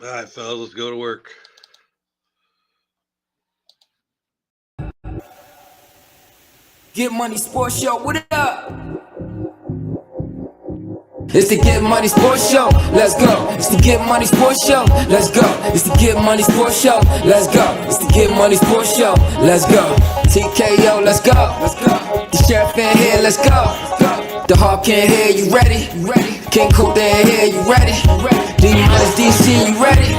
All right, fellas, let's go to work. Get Money Sports Show, what up? It's the Get Money Sports Show, let's go. It's the Get Money Sports Show, let's go. It's the Get Money Sports Show, let's go. It's the Get Money Sports Show, let's go. TKO, let's go. The sheriff in here, let's go. The Hawk in here, you ready? King Coop in here, you ready? D-Minus DC, you ready?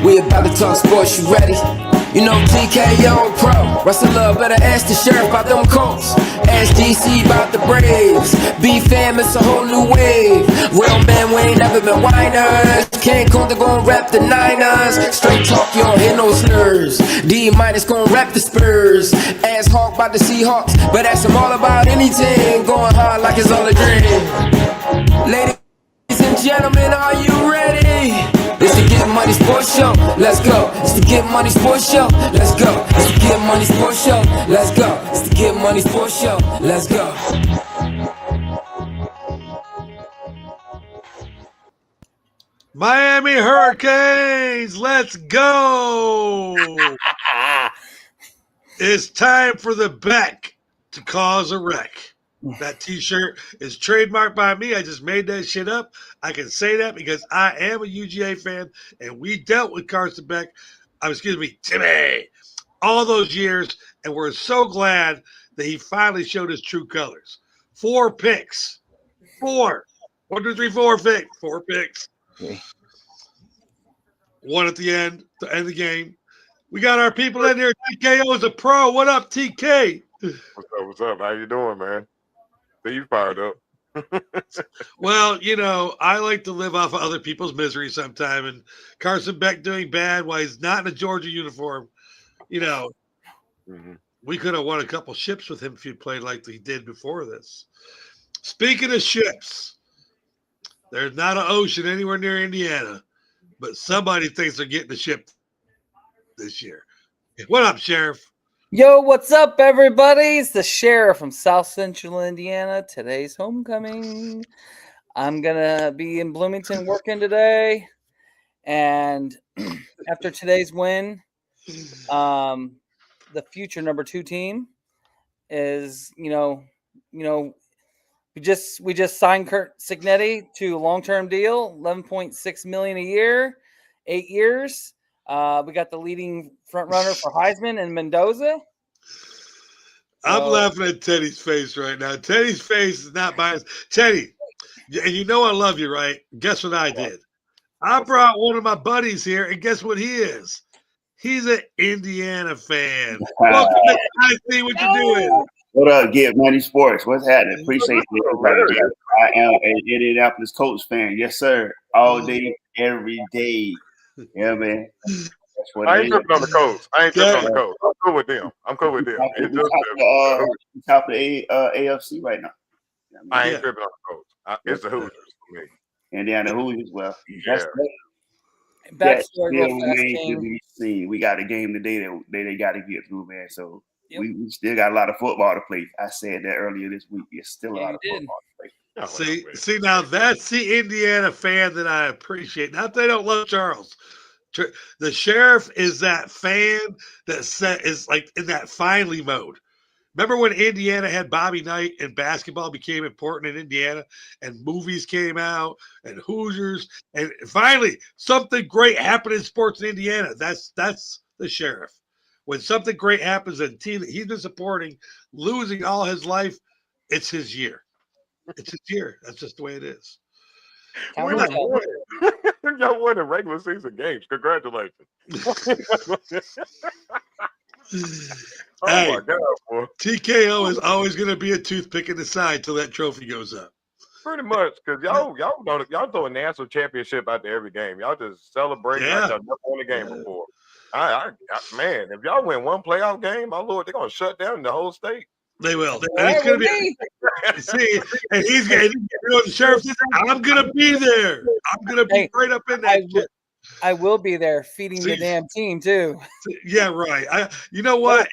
We about to talk sports, you ready? You know TKO pro. Russell Love better ask the sheriff about them Colts. Ask DC about the Braves. B-fam, it's a whole new wave. Real men, we ain't never been whiners. King Kunta gon' rap the Niners. Straight talk, you don't hear no slurs. D-Minus gon' rap the Spurs. Ask Hawk about the Seahawks, but ask him all about anything. Going hard like it's all a dream. Ladies and gentlemen, are you ready? It's the Get Money Sports Show, let's go. It's the Get Money Sports Show, let's go. It's the Get Money Sports Show, let's go. It's the Get Money Sports Show, let's go. Miami Hurricanes, let's go. It's time for the Beck to cause a wreck. That t-shirt is trademarked by me. I just made that shit up. I can say that because I am a UGA fan, and we dealt with Carson Beck, Timmy, all those years, and we're so glad that he finally showed his true colors. 4 picks. 4. 1, 2, 3, 4 picks. 4 picks. Okay. 1 at the end, to end the game. We got our people in here. TKO is a pro. What up, TK? What's up? How you doing, man? See, you fired up. Well, you know, I like to live off of other people's misery sometime, and Carson Beck doing bad while he's not in a Georgia uniform. You know, we could have won a couple ships with him if he played like he did before this. Speaking of ships, there's not an ocean anywhere near Indiana, but somebody thinks they're getting a ship this year. What up, Sheriff? Yo, what's up, everybody? It's the Sheriff from South Central Indiana. Today's homecoming. I'm going to be in Bloomington working today. And after today's win, the future number 2 team is, we just signed Curt Cignetti to a long-term deal, $11.6 million a year, 8 years. We got the leading front runner for Heisman and Mendoza. I'm laughing at Teddy's face right now. Teddy's face is not biased. Teddy, and you know I love you, right? Guess what I did? I brought one of my buddies here, and guess what he is? He's an Indiana fan. Welcome to I see what you're doing. What up, Get Money Sports? What's happening? Appreciate it. I am an Indianapolis Colts fan. Yes, sir. All day, every day. Yeah, man. I ain't tripping on the Colts. I'm cool with them. Top of the AFC right now. I ain't tripping on the Colts. It's the Hoosiers for me. Indiana Hoosiers. Well, yeah. We got a game today that they got to get through, man. So we still got a lot of football to play. I said that earlier this week. It's still a lot of football to play. See, now that's the Indiana fan that I appreciate. Not that they don't love Charles. The Sheriff is that fan that is like in that finally mode. Remember when Indiana had Bobby Knight and basketball became important in Indiana and movies came out and Hoosiers and finally something great happened in sports in Indiana. That's the Sheriff. When something great happens and a team that he's been supporting losing all his life, it's his year. It's his year. That's just the way it is. Y'all won the regular season games. Congratulations. Hey, my God, boy. TKO is always going to be a toothpick in the side till that trophy goes up. Pretty much, because y'all throw a national championship out there every game. Y'all just celebrate like y'all never won a game before. Man, if y'all win one playoff game, my Lord, they're going to shut down the whole state. They will. And it's going to be. See, and he's going to, the Sheriff says, I'm going to be there. I'm going to be right up in that shit. I will be there feeding the damn team too. Yeah, right. You know what?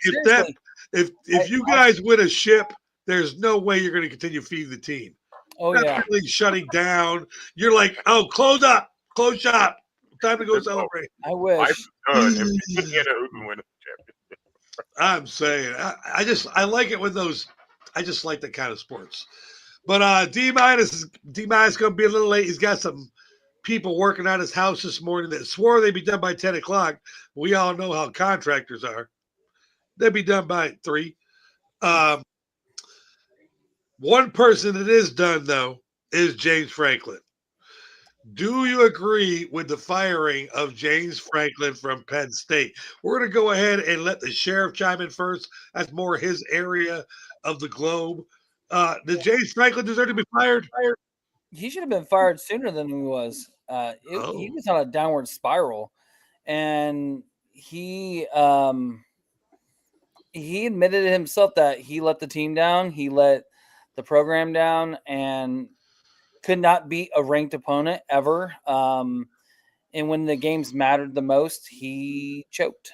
If you guys win a ship, there's no way you're going to continue feeding the team. Oh, That's really shutting down. You're like, oh, close up, close shop, Time to go celebrate. I wish. I'm saying, I like it when those. I just like that kind of sports. But D minus gonna be a little late. He's got some people working on his house this morning that swore they'd be done by 10 o'clock. We all know how contractors are. They'd be done by 3. One person that is done, though, is James Franklin. Do you agree with the firing of James Franklin from Penn State? We're going to go ahead and let the sheriff chime in first. That's more his area of the globe. Did James Franklin deserve to be fired? He should have been fired sooner than he was. He was on a downward spiral, and he admitted himself that he let the team down, he let the program down, and could not beat a ranked opponent ever. And when the games mattered the most, he choked.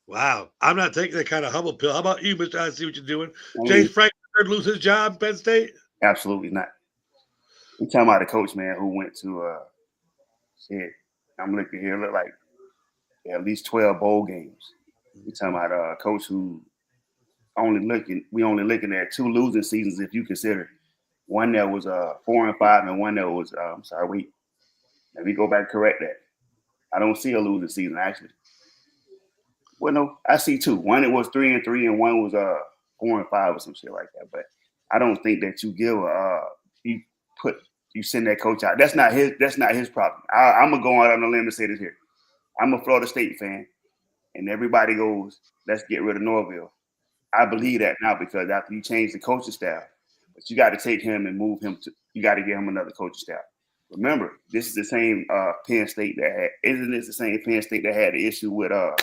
Wow. I'm not taking that kind of humble pill. How about you, Mr. I see what you're doing? James Franklin lose his job in Penn State? Absolutely not. We're talking about a coach, man, who went to I'm looking here, look like at least 12 bowl games. We're talking about a coach who only looking at 2 losing seasons if you consider one that was 4-5 and one that was let me go back and correct that. I don't see a losing season actually. Well, no, I see 2. One it was 3-3 and one was 4-5 or some shit like that. But I don't think that you give you send that coach out. That's not his problem. I'm gonna go out on a limb and say this here. I'm a Florida State fan, and everybody goes, let's get rid of Norvell. I believe that now because after you change the coaching staff, but you got to take him and move him to. You got to get him another coaching staff. Remember, this is the same Penn State isn't this the same Penn State that had the issue with the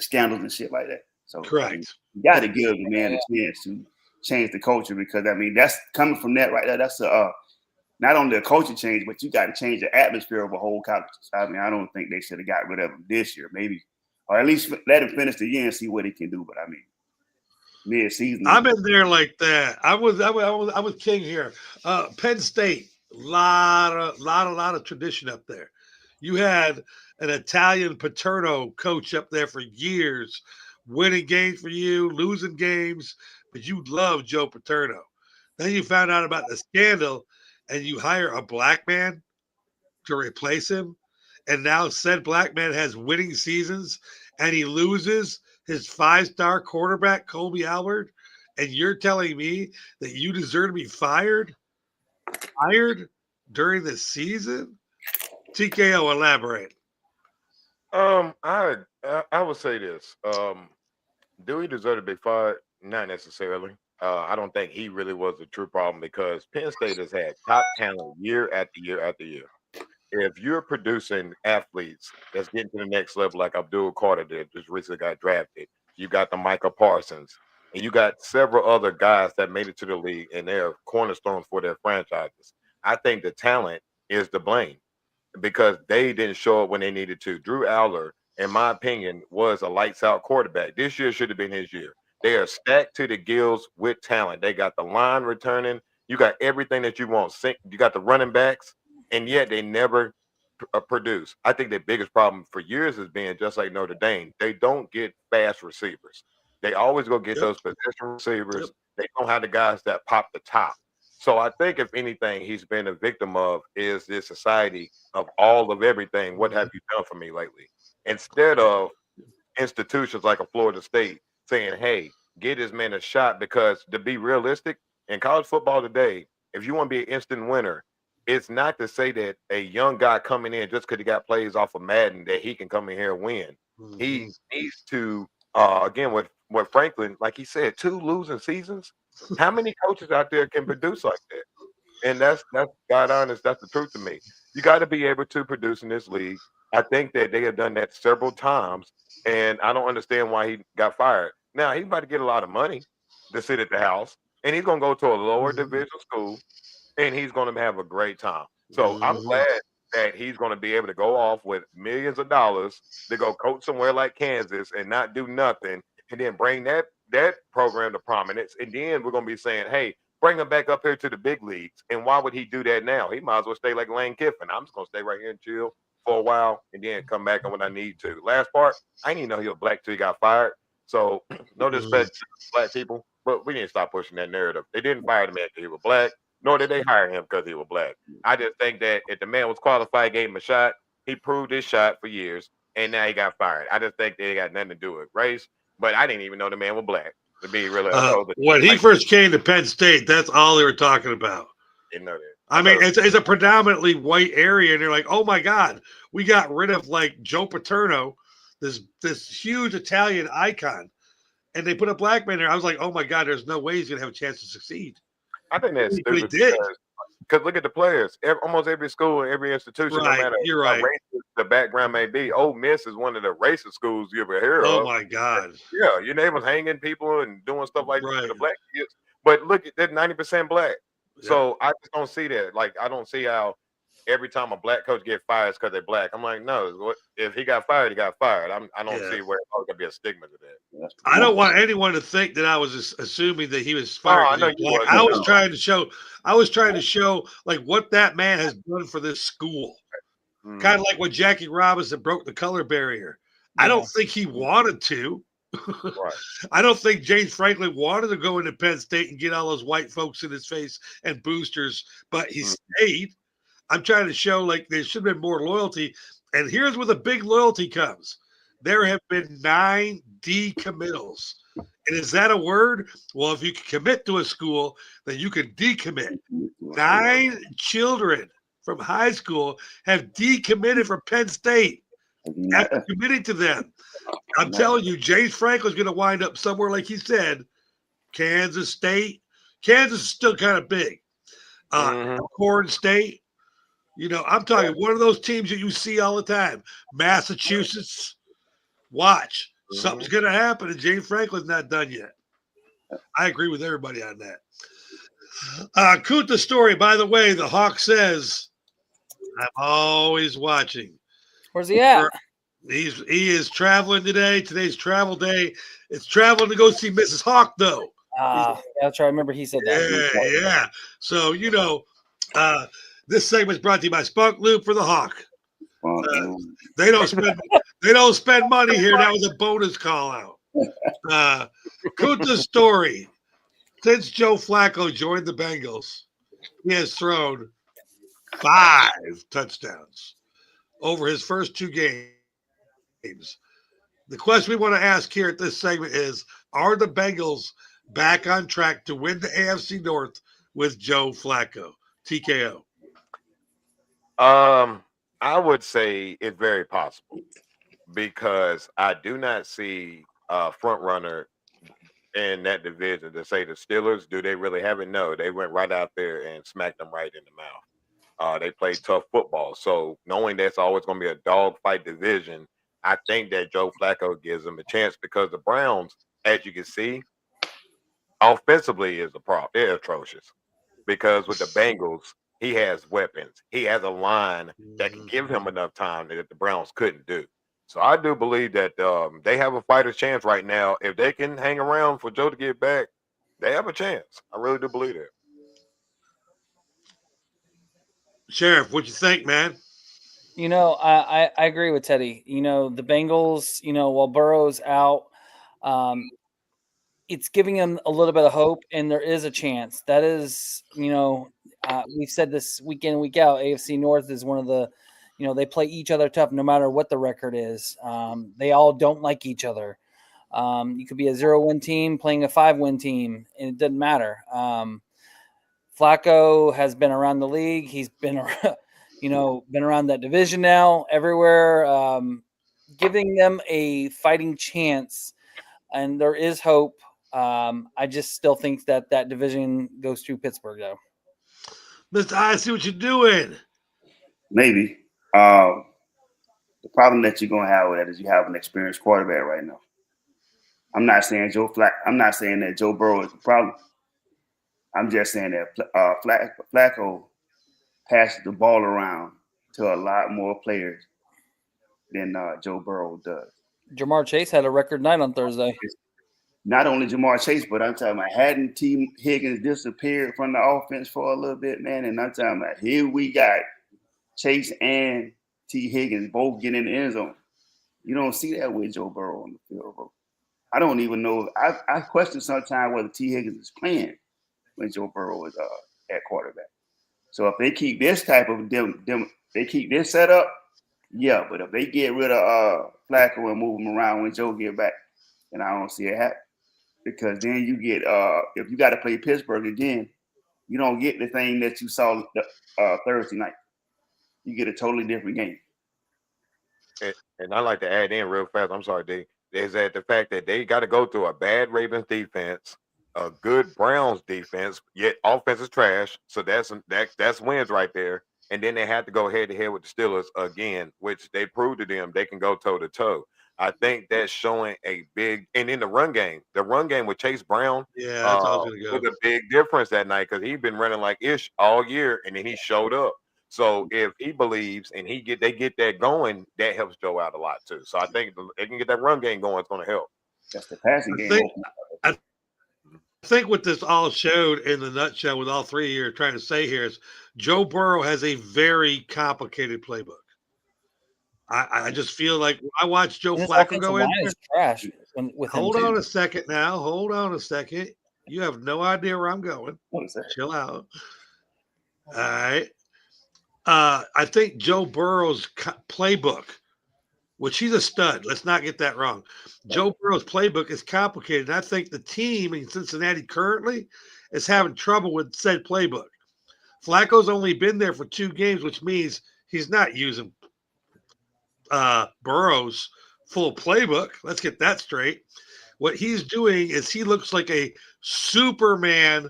scandals and shit like that? So correct. You got to give the man a chance to change the culture because that's coming from that right there. That's not only a culture change, but you got to change the atmosphere of a whole college. I don't think they should have got rid of him this year, maybe, or at least let him finish the year and see what he can do. But mid-season, I'm in there like that. I was king here. Penn State, lot of tradition up there. You had an Italian Paterno coach up there for years, winning games for you, losing games, but you love Joe Paterno. Then you found out about the scandal, and you hire a black man to replace him, and now said black man has winning seasons, and he loses his 5-star quarterback, Colby Albert, and you're telling me that you deserve to be fired during the season? TKO, elaborate. I would say this. Do he deserve to be fired? Not necessarily. I don't think he really was the true problem because Penn State has had top talent year after year after year. If you're producing athletes that's getting to the next level, like Abdul Carter that just recently got drafted, you got the Micah Parsons, and you got several other guys that made it to the league and they're cornerstones for their franchises. I think the talent is to blame because they didn't show up when they needed to. Drew Aller, in my opinion, was a lights out quarterback. This year should have been his year. They are stacked to the gills with talent. They got the line returning. You got everything that you want. You got the running backs, and yet they never produce. I think the biggest problem for years has been just like Notre Dame. They don't get fast receivers. They always go get those position receivers. They don't have the guys that pop the top. So I think if anything he's been a victim of is this society of all of everything. What have you done for me lately? Instead of institutions like a Florida State saying, hey, get this man a shot, because to be realistic, in college football today, if you want to be an instant winner, it's not to say that a young guy coming in just because he got plays off of Madden that he can come in here and win. Mm-hmm. He needs to, again, with Franklin, like he said, 2 losing seasons. How many coaches out there can produce like that? And that's God honest, that's the truth to me. You got to be able to produce in this league. I think that they have done that several times, and I don't understand why he got fired. Now, he's about to get a lot of money to sit at the house, and he's going to go to a lower division school, and he's going to have a great time. So I'm glad that he's going to be able to go off with millions of dollars to go coach somewhere like Kansas and not do nothing, and then bring that program to prominence. And then we're going to be saying, hey, bring him back up here to the big leagues. And why would he do that now? He might as well stay like Lane Kiffin. I'm just gonna stay right here and chill for a while and then come back on when I need to. Last part, I didn't even know he was black till he got fired. So no disrespect to black people, but we need to stop pushing that narrative. They didn't fire the man because he was black, nor did they hire him because he was black. I just think that if the man was qualified, gave him a shot, he proved his shot for years, and now he got fired. I just think they got nothing to do with race, but I didn't even know the man was black. To be really, when he first came to Penn State, that's all they were talking about. Didn't know that. I mean, it's a predominantly white area, and they're like, "Oh my God, we got rid of like Joe Paterno, this huge Italian icon, and they put a black man there." I was like, "Oh my God, there's no way he's gonna have a chance to succeed." I think that's But he stupid did. because look at the players. Almost every school and every institution, Right, no matter you're how right. racist the background may be, Ole Miss is one of the racist schools you ever hear Oh of. my God, Yeah, your neighbors hanging people and doing stuff like that Right. to the black kids. But look, they're 90% black. Yeah. So I just don't see that. Like, I don't see how every time a black coach get fired it's because they're black. I'm like, no, if he got fired, he got fired. I don't Yeah. see where there's gonna be a stigma to that. I don't want anyone to think that I was just assuming that he was fired. I know because he you was was. black. No. I was trying to show like what that man has done for this school. Kind of like when Jackie Robinson broke the color barrier. I don't think he wanted to. Right. I don't think James Franklin wanted to go into Penn State and get all those white folks in his face and boosters, but he stayed. I'm trying to show like there should have been more loyalty. And here's where the big loyalty comes. There have been 9 decommittals. And is that a word? Well, if you can commit to a school, then you can decommit. 9 children from high school have decommitted from Penn State after committing to them. I'm telling you, James Franklin's going to wind up somewhere, like he said, Kansas State. Kansas is still kind of big. Corn State. You know, I'm talking one of those teams that you see all the time. Massachusetts. Watch. Something's going to happen, and James Franklin's not done yet. I agree with everybody on that. Kuta Story, by the way, the Hawk says, I'm always watching. Where's he at? He is traveling today. Today's travel day. It's traveling to go see Mrs. Hawk, though. That's right. I remember he said that. Yeah. So, you know, this segment is brought to you by Spunk Lube for the Hawk. They don't spend money here. That was a bonus call out. Kuta Story. Since Joe Flacco joined the Bengals, he has thrown 5 touchdowns over his first 2 games. The question we want to ask here at this segment is, are the Bengals back on track to win the AFC North with Joe Flacco? TKO. I would say it's very possible because I do not see a front runner in that division. To say the Steelers, do they really have it? No, they went right out there and smacked them right in the mouth. They played tough football. So knowing that's always going to be a dogfight division, I think that Joe Flacco gives them a chance because the Browns, as you can see, offensively is a problem. They're atrocious because with the Bengals, he has weapons. He has a line that can give him enough time that the Browns couldn't do. So I do believe that they have a fighter's chance right now. If they can hang around for Joe to get back, they have a chance. I really do believe that. Sheriff, what you think, man? You know, I agree with Teddy. You know, the Bengals, you know, while Burrow's out, it's giving them a little bit of hope, and there is a chance. That is, you know, we've said this week in, week out, AFC North is one of the, you know, they play each other tough no matter what the record is. They all don't like each other. You could be a 0-win team playing a 5-win team, and it doesn't matter. Flacco has been around the league. He's been around, you know, been around that division now everywhere, giving them a fighting chance, and there is hope. I just still think that division goes through Pittsburgh, though. Mr. I see what you're doing. Maybe. The problem that you're going to have with that is you have an experienced quarterback right now. I'm not saying that Joe Burrow is the problem. I'm just saying that Flacco passes the ball around to a lot more players than Joe Burrow does. Jamar Chase had a record night on Thursday. not only Jamar Chase, but I'm talking about hadn't T. Higgins disappeared from the offense for a little bit, man. And I'm talking about here we got Chase and T. Higgins both getting in the end zone. You don't see that with Joe Burrow on the field, bro. I don't even know. I question sometimes whether T. Higgins is playing when Joe Burrow is at quarterback. So if they keep this type of they keep this set up, yeah. But if they get rid of Flacco and move him around when Joe get back, then I don't see it happen. Because then you get if you got to play Pittsburgh again, you don't get the thing that you saw Thursday night. You get a totally different game. And I like to add in real fast. I'm sorry, D. Is that the fact that they got to go through a bad Ravens defense, a good Browns defense, yet offense is trash. So that's wins right there. And then they had to go head to head with the Steelers again, which they proved to them they can go toe to toe. I think that's showing a big, and in the run game with Chase Brown, Yeah, that's how I was gonna go. was a big difference that night because he'd been running like ish all year, and then he showed up. So if he believes and they get that going, that helps Joe out a lot too. So I think if they can get that run game going, it's going to help. That's the passing game. I think what this all showed in the nutshell, with all three of you are trying to say here, is Joe Burrow has a very complicated playbook. I just feel like I watched Joe Flacco go in there. Trash Hold on a second now. Hold on a second. You have no idea where I'm going. Chill out. All right. I think Joe Burrow's playbook, which he's a stud. Let's not get that wrong. Joe Burrow's playbook is complicated. And I think the team in Cincinnati currently is having trouble with said playbook. Flacco's only been there for 2 games, which means he's not using Burrow's full playbook. Let's get that straight. What he's doing is he looks like a Superman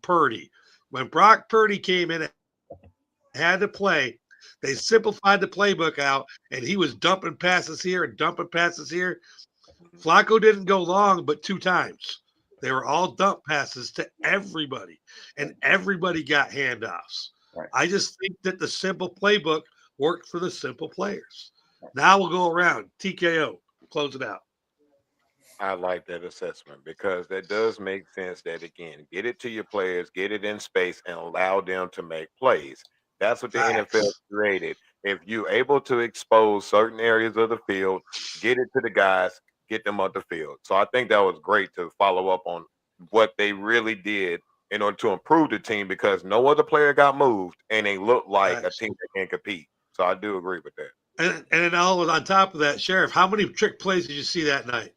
Purdy. When Brock Purdy came in and had to play, they simplified the playbook out, and he was dumping passes here and dumping passes here. Flacco didn't go long, but 2 times. They were all dump passes to everybody, and everybody got handoffs. Right. I just think that the simple playbook worked for the simple players. Now we'll go around. TKO. Close it out. I like that assessment because that does make sense that, again, get it to your players, get it in space, and allow them to make plays. That's what the NFL created. If you're able to expose certain areas of the field, get it to the guys, get them off the field. So I think that was great to follow up on what they really did in order to improve the team because no other player got moved and they look like a team that can compete. So I do agree with that. And then all on top of that, Sheriff, how many trick plays did you see that night?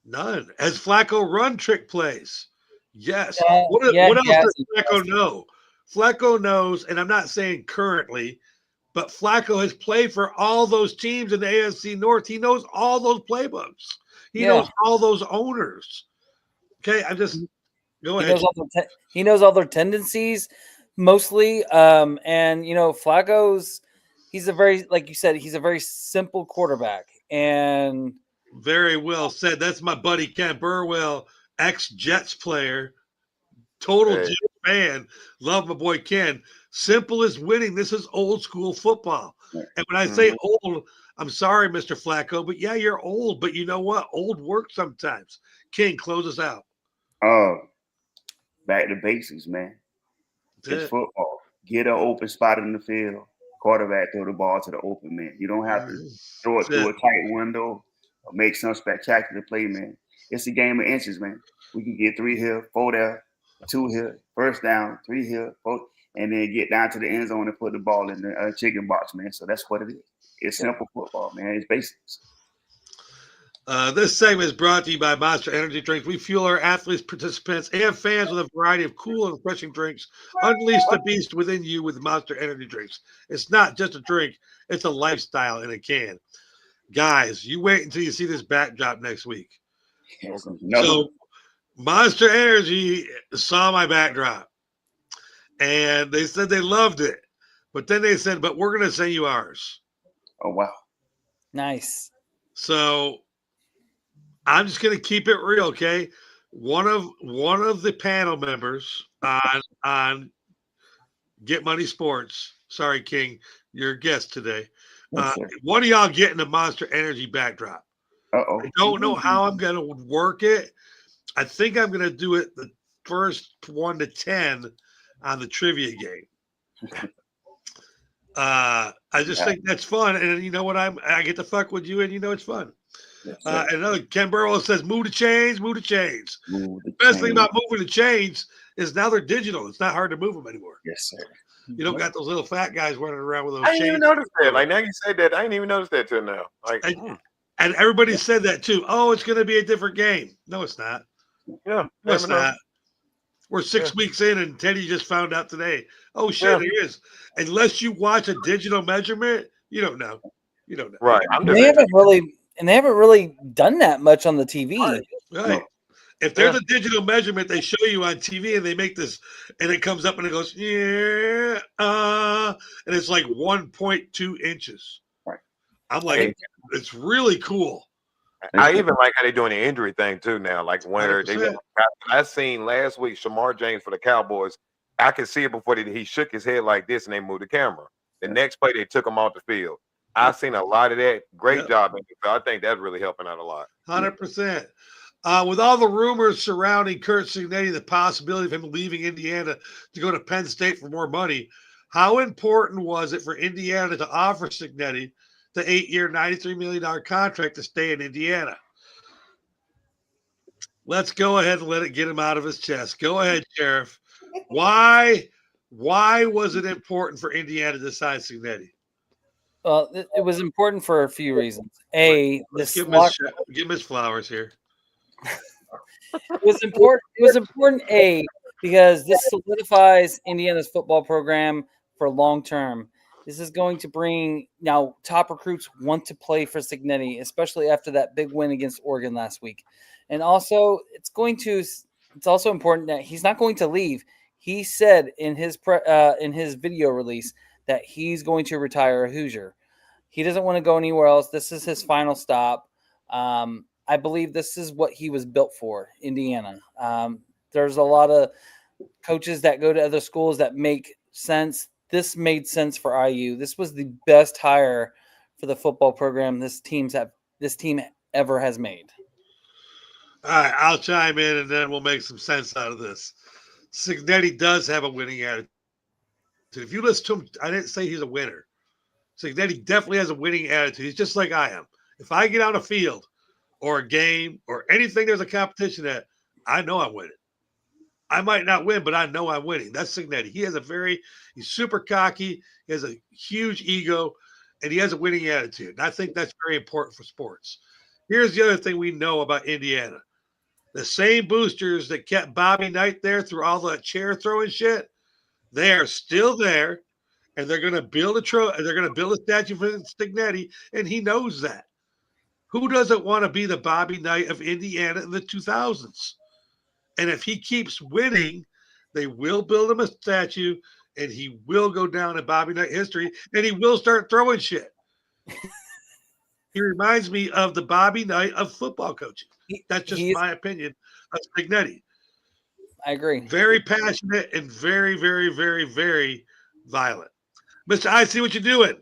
None. Has Flacco run trick plays? Yes. What else does Flacco know? Flacco knows, and I'm not saying currently, but Flacco has played for all those teams in the AFC North. He knows all those playbooks. He knows all those owners. Okay, I'm just go ahead. He knows all their tendencies mostly. And Flacco's he's a very, like you said, he's a very simple quarterback. And very well said. That's my buddy Ken Burwell, ex-Jets player, total Jets fan. Love my boy Ken. Simple as winning. This is old school football. And when I say old, I'm sorry, Mr. Flacco, but yeah, you're old. But you know what? Old works sometimes. King, close us out. Back to basics, man. It's football. Get an open spot in the field. Quarterback throw the ball to the open man. You don't have to throw it through a tight window or make some spectacular play, man. It's a game of inches, man. We can get 3 here, 4 there, 2 here, first down, 3 here, 4, and then get down to the end zone and put the ball in the chicken box, man. So that's what it is. It's simple football, man. It's basics. This segment is brought to you by Monster Energy Drinks. We fuel our athletes, participants, and fans with a variety of cool and refreshing drinks. Unleash the beast within you with Monster Energy Drinks. It's not just a drink, it's a lifestyle in a can. Guys, you wait until you see this backdrop next week. So Monster Energy saw my backdrop, and they said they loved it. But then they said, but we're going to send you ours. Oh, wow. Nice. So I'm just going to keep it real, okay? One of the panel members on Get Money Sports, sorry, King, your guest today. One of y'all getting a Monster Energy backdrop. Uh-oh. I don't know how I'm going to work it. I think I'm going to do it the first 1 to 10 on the trivia game. I just think that's fun, and you know what? I get to fuck with you, and you know it's fun. Yes, And another Ken Burrow says, "Move the chains, move the chains." Move the Best thing chain. about moving the chains is now they're digital. It's not hard to move them anymore. Yes, sir. You don't got those little fat guys running around with those I didn't chains. even notice that. Like now you said that, I didn't even notice that till now. Like, And everybody said that too. Oh, it's going to be a different game. No, it's not. yeah, No, it's never know. not. We're 6 weeks in, and Teddy just found out today. Oh shit, it is. Unless you watch a digital measurement, you don't know. You don't know. Right. I'm They just haven't really done that much on the TV. Right. No. If there's a digital measurement, they show you on TV, and they make this, and it comes up and it goes, and it's like 1.2 inches. Right. I'm like, it's really cool. I even like how they're doing the injury thing too now. Like where 100%. I seen last week Shamar James for the Cowboys. I could see it before he shook his head like this and they moved the camera. The next play they took him off the field. I've seen a lot of that. Great job. I think that's really helping out a lot. 100%. With all the rumors surrounding Curt Cignetti, the possibility of him leaving Indiana to go to Penn State for more money, how important was it for Indiana to offer Cignetti the 8-year, $93 million contract to stay in Indiana? Let's go ahead and let it get him out of his chest. Go ahead, Sheriff. Why was it important for Indiana to sign Cignetti? Well, it was important for a few reasons. Let's give him his flowers here. It was important. It was important, because this solidifies Indiana's football program for long term. This is going to bring now top recruits want to play for Cignetti, especially after that big win against Oregon last week. And also, it's also important that he's not going to leave. He said in his video release that he's going to retire a Hoosier. He doesn't want to go anywhere else. This is his final stop. I believe this is what he was built for, Indiana. There's a lot of coaches that go to other schools that make sense. This made sense for IU. This was the best hire for the football program this team ever has made. All right, I'll chime in, and then we'll make some sense out of this. Cignetti does have a winning attitude. If you listen to him, I didn't say he's a winner. Cignetti definitely has a winning attitude. He's just like I am. If I get on a field or a game or anything there's a competition at, I know I'm winning. I might not win, but I know I'm winning. That's Cignetti. He's super cocky. He has a huge ego, and he has a winning attitude. And I think that's very important for sports. Here's the other thing we know about Indiana. The same boosters that kept Bobby Knight there through all that chair throwing shit, they are still there, and they're going to build a statue for Cignetti, and he knows that. Who doesn't want to be the Bobby Knight of Indiana in the 2000s? And if he keeps winning, they will build him a statue, and he will go down in Bobby Knight history, and he will start throwing shit. He reminds me of the Bobby Knight of football coaching. That's just my opinion of Cignetti. I agree. Very passionate and very, very, very, very violent. Mr. I see what you're doing.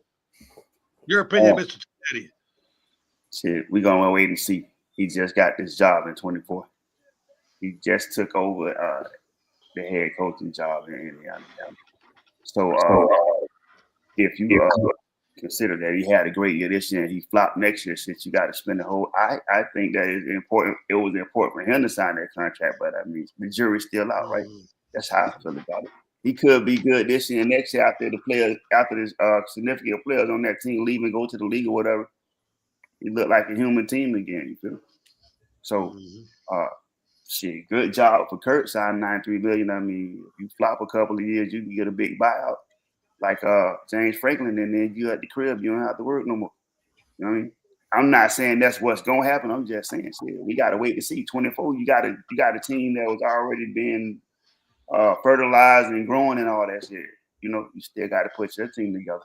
Your opinion, Mr. Cignetti. Shit, we're going to wait and see. He just got this job in 24. He just took over the head coaching job in Indiana. So if you consider that he had a great year this year and he flopped next year, since you got to spend the whole, I think that is important. It was important for him to sign that contract, but I mean, the jury's still out, right? That's how I feel about it. He could be good this year and next year after the significant players on that team leave and go to the league or whatever. He looked like a human team again, you feel? So, shit, good job for Curt signing $93 million. I mean, if you flop a couple of years, you can get a big buyout. Like James Franklin, and then you at the crib, you don't have to work no more. You know what I mean? I'm not saying that's what's gonna happen. I'm just saying, shit, we gotta wait to see. 24, you got a team that was already being fertilized and growing and all that shit. You know, you still got to put your team together.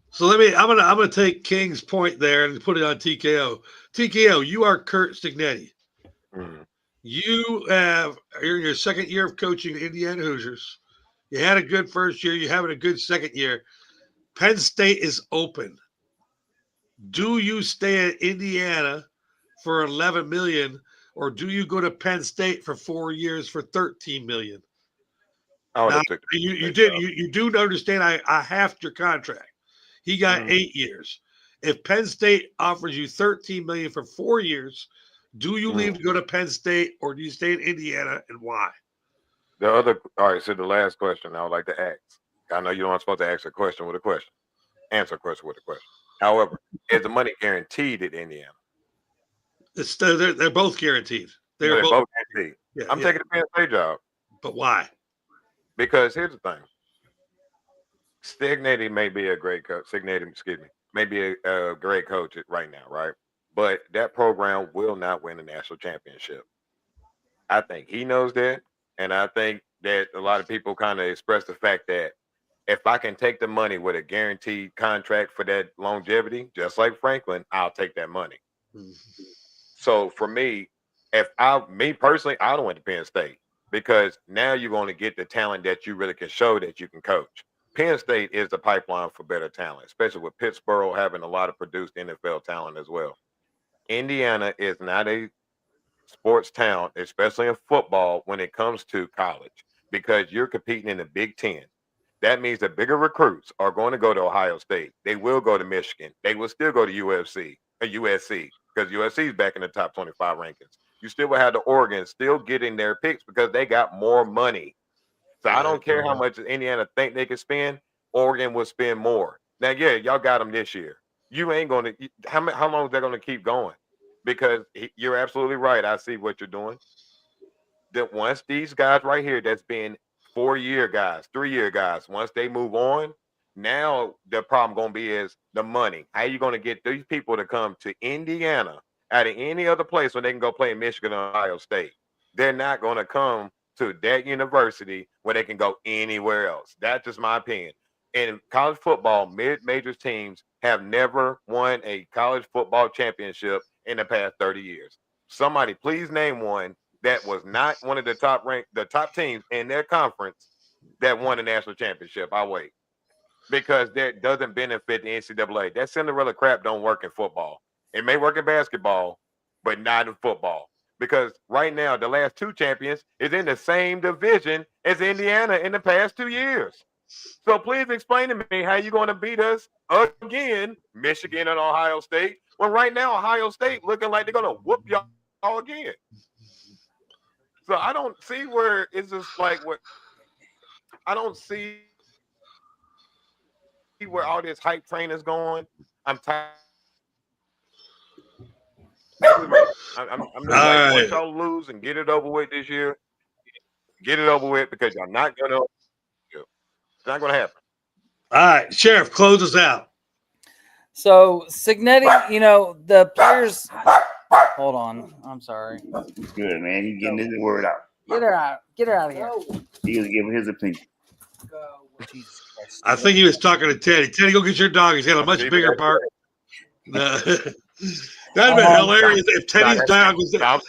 So I'm gonna take King's point there and put it on TKO. TKO, you are Curt Cignetti. Mm-hmm. You're in your second year of coaching the Indiana Hoosiers. You had a good first year. You're having a good second year. Penn State is open. do you stay at Indiana for 11 million, or do you go to Penn State for 4 years for 13 million? I would Now, have took the you do understand I halved your contract. He got 8 years. If Penn State offers you 13 million for 4 years, do you leave to go to Penn State, or do you stay in Indiana, and why? all right, so the last question I would like to ask. I know you aren't supposed to ask a question with a question. Answer a question with a question. However, is the money guaranteed at Indiana? They're both guaranteed. They're both guaranteed. Yeah, I'm taking the Penn State job. But why? Because here's the thing. Signetti may be a great coach. May be a great coach right now, right? But that program will not win a national championship. I think he knows that. And I think that a lot of people kind of express the fact that if I can take the money with a guaranteed contract for that longevity, just like Franklin, I'll take that money. Mm-hmm. So for me, me personally, I don't want to Penn State because now you're going to get the talent that you really can show that you can coach. Penn State is the pipeline for better talent, especially with Pittsburgh having a lot of produced NFL talent as well. Indiana is not a sports town, especially in football, when it comes to college, because you're competing in the Big Ten. That means the bigger recruits are going to go to Ohio State. They will go to Michigan. They will still go to USC, because USC is back in the top 25 rankings. You still will have the Oregon still getting their picks because they got more money. So I don't care how much Indiana think they can spend. Oregon will spend more. Now, yeah, y'all got them this year. You ain't going to – how long is that going to keep going? Because you're absolutely right. I see what you're doing. That once these guys right here that's been 4-year guys, 3-year guys, once they move on, now the problem going to be is the money. How are you going to get these people to come to Indiana out of any other place when they can go play in Michigan or Ohio State? They're not going to come to that university where they can go anywhere else. That's just my opinion. In college football, mid-major teams have never won a college football championship in the past 30 years. Somebody please name one that was not one of the top teams in their conference that won a national championship. I'll wait. Because that doesn't benefit the NCAA. That Cinderella crap don't work in football. It may work in basketball, but not in football. Because right now, the last 2 champions is in the same division as Indiana in the past 2 years. So please explain to me how you're going to beat us again, Michigan and Ohio State, when right now Ohio State looking like they're going to whoop y'all again. So I don't see where it's just like what I don't see where all this hype train is going. I'm tired. I'm just like, once y'all lose and get it over with this year, get it over with because y'all not gonna. It's not gonna happen. All right, Sheriff, close us out. So Signetti, the players. Hold on, I'm sorry. He's good, man. He's getting his word out. Get her out. Get her out of here. He was giving his opinion. Jesus Christ. I think he was talking to Teddy. Teddy, go get your dog. He's got a much bigger bark. That'd been hilarious if Teddy's dog was there.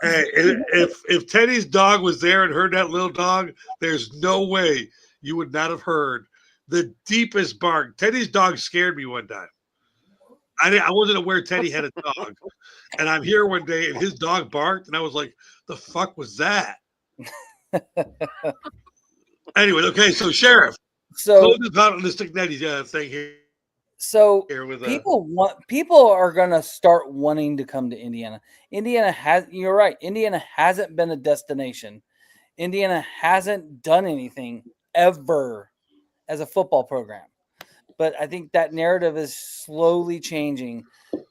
Hey, if Teddy's dog was there and heard that little dog, there's no way you would not have heard the deepest bark. Teddy's dog scared me one time. I wasn't aware Teddy had a dog, and I'm here one day and his dog barked, and I was like, "The fuck was that?" Anyway, okay, so Sheriff, close us out on the Signetti thing here. So people are gonna start wanting to come to Indiana. You're right. Indiana hasn't been a destination. Indiana hasn't done anything ever as a football program. But I think that narrative is slowly changing.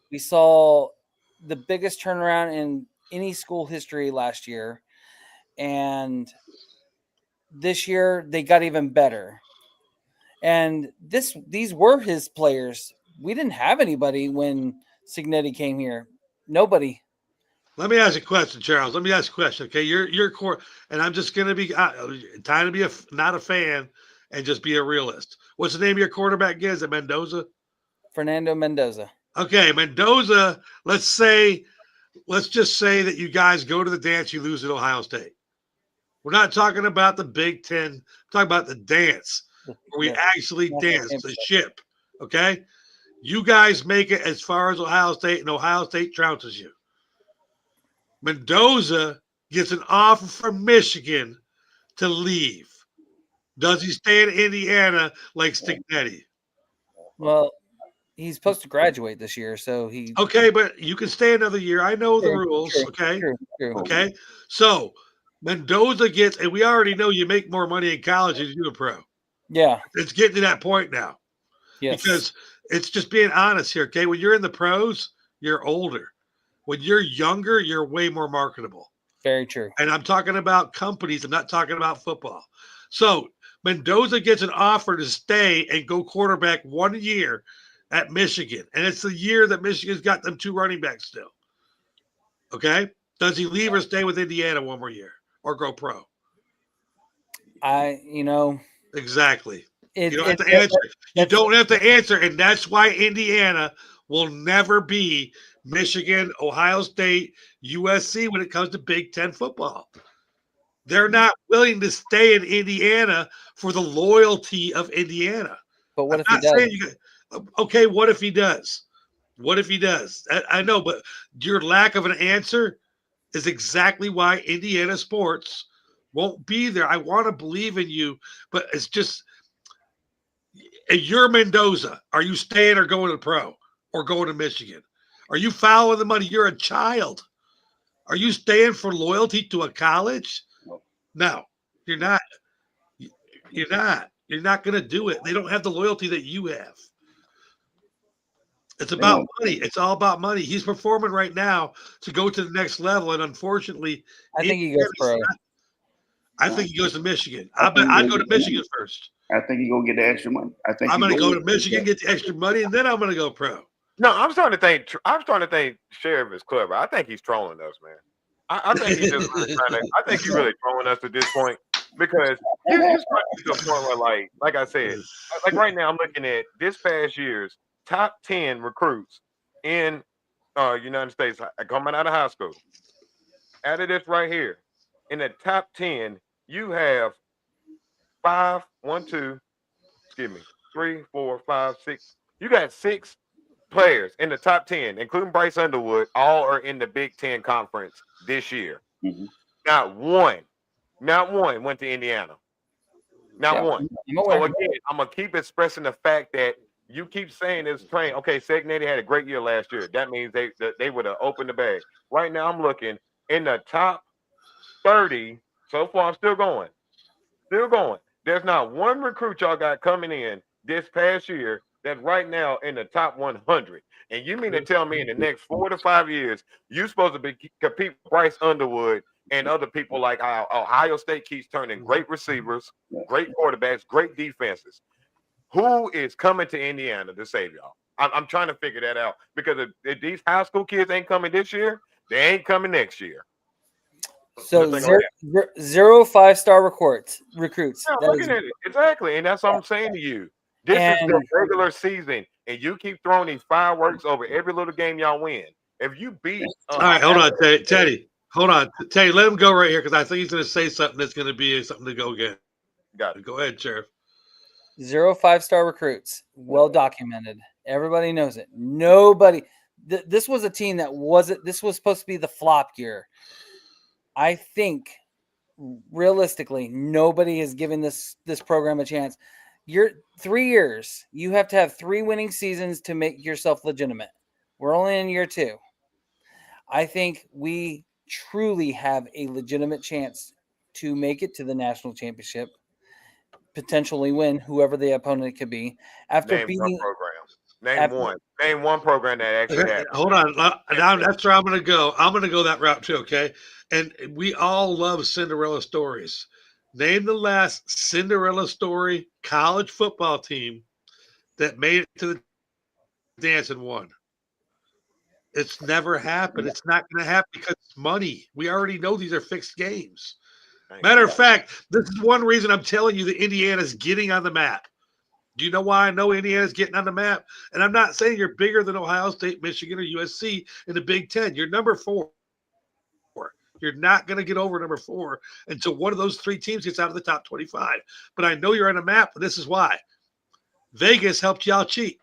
We saw the biggest turnaround in any school history last year. And this year they got even better. And these were his players. We didn't have anybody when Signetti came here. Nobody. Let me ask you a question, Charles. Let me ask you a question. Okay, you're core, and I'm just going to be time to be not a fan and just be a realist. What's the name of your quarterback again? Is it Mendoza? Fernando Mendoza. Okay, Mendoza. Let's just say that you guys go to the dance, you lose at Ohio State. We're not talking about the Big Ten. We're talking about the dance. Where we actually dance the ship, okay? You guys make it as far as Ohio State, and Ohio State trounces you. Mendoza gets an offer from Michigan to leave. Does he stay in Indiana like Stignetti? Well, he's supposed to graduate this year, so he. Okay, but you can stay another year. I know the True, rules. true, Okay. True. Okay. So Mendoza gets, and we already know you make more money in college than you do a pro. Yeah. It's getting to that point now. Yes. Because it's just being honest here. Okay. When you're in the pros, you're older. When you're younger, you're way more marketable. Very true. And I'm talking about companies. I'm not talking about football. So Mendoza gets an offer to stay and go quarterback 1 year at Michigan. And it's the year that Michigan's got them 2 running backs still. Okay. Does he leave or stay with Indiana 1 more year or go pro? Exactly. You don't have It, to answer. You don't have to answer. And that's why Indiana will never be Michigan, Ohio State, USC when it comes to Big Ten football. They're not willing to stay in Indiana for the loyalty of Indiana. But what if he does? Okay, what if he does? What if he does? I know, but your lack of an answer is exactly why Indiana sports won't be there. I want to believe in you, but it's just you're Mendoza. Are you staying or going to pro or going to Michigan? Are you following the money? You're a child. Are you staying for loyalty to a college? No, you're not. You're not. You're not going to do it. They don't have the loyalty that you have. It's about money. It's all about money. He's performing right now to go to the next level, and unfortunately, I think he goes pro. I think he goes to Michigan. I'd go to Michigan first. I think he's gonna get the extra money. I'm going to go to Michigan, get the extra money, and then I'm going to go pro. No, I'm starting to think Sheriff is clever. I think he's trolling us, man. I think he's just really I think he's really trolling us at this point because he's trying to the point where, like I said, like right now I'm looking at this past year's top 10 recruits in United States coming out of high school. Out of this right here, in the top 10, you have 3, 4, 5, 6. You got 6 players in the top 10, including Bryce Underwood, all are in the Big Ten Conference this year. Mm-hmm. Not one went to Indiana. Not one. So again, I'm gonna keep expressing the fact that you keep saying this train. Okay, Stignetti had a great year last year. That means they would have opened the bag. Right now, I'm looking in the top 30 so far. I'm still going. There's not one recruit y'all got coming in this past year that's right now in the top 100. And you mean to tell me in the next 4 to 5 years, you're supposed to compete with Bryce Underwood and other people like how Ohio State keeps turning great receivers, great quarterbacks, great defenses. Who is coming to Indiana to save y'all? I'm trying to figure that out because if these high school kids ain't coming this year, they ain't coming next year. So 0 5-star recruits. Yeah, looking at it. Exactly. And that's what I'm saying to you. This is the regular season, and you keep throwing these fireworks over every little game y'all win. If you beat all right, hold on, Teddy. Hold on. Teddy, let him go right here because I think he's going to say something that's going to be something to go get. Got it. Go ahead, Sheriff. 0 5-star recruits. Well documented. Everybody knows it. Nobody. This was a team that wasn't. This was supposed to be the flop year. I think, realistically, nobody has given this program a chance. You're 3 years. You have to have 3 winning seasons to make yourself legitimate. We're only in year 2. I think we truly have a legitimate chance to make it to the national championship, potentially win whoever the opponent could be. After Name beating one program. Name one program that actually happened. Hold on. Now that's where I'm going to go. I'm going to go that route too, okay? And we all love Cinderella stories. Name the last Cinderella story college football team that made it to the dance and won. It's never happened. It's not going to happen because it's money. We already know these are fixed games. Matter of fact, this is one reason I'm telling you that Indiana's getting on the map. Do you know why I know Indiana's getting on the map? And I'm not saying you're bigger than Ohio State, Michigan, or USC in the Big Ten. You're number 4. You're not going to get over number 4 until one of those 3 teams gets out of the top 25. But I know you're on a map, and this is why. Vegas helped y'all cheat.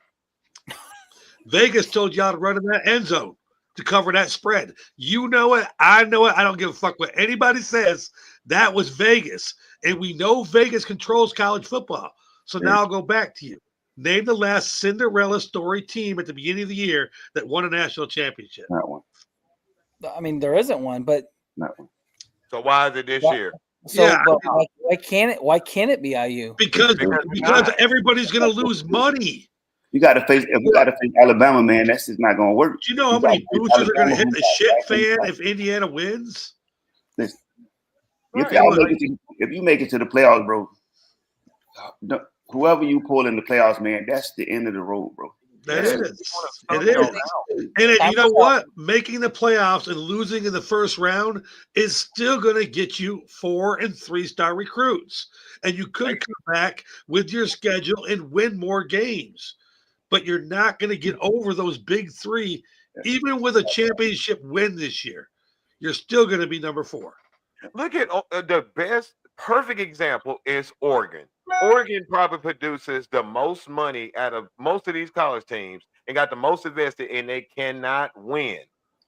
Vegas told y'all to run in that end zone to cover that spread. You know it. I know it. I don't give a fuck what anybody says. That was Vegas. And we know Vegas controls college football. So now I'll go back to you. Name the last Cinderella story team at the beginning of the year that won a national championship. Not one. I mean, there isn't one, but Not one. So why is it this year? so Yeah, but why can't it? Why can't it be IU? Because not. everybody's going to lose money. You got to face. If we got to face Alabama, man, that's just not going to work. Do you know how many boosters are going to hit the shit fan if Indiana wins? Listen, Right. if you make it to the playoffs, bro, whoever you pull in the playoffs, man, that's the end of the road, bro. That Yeah. is. It is. And you know what? Making the playoffs and losing in the first round is still going to get you 4- and 3-star recruits. And you could come back with your schedule and win more games. But you're not going to get over those big three, even with a championship win this year. You're still going to be number 4. Look at the best, perfect example is Oregon. Oregon probably produces the most money out of most of these college teams and got the most invested, and they cannot win.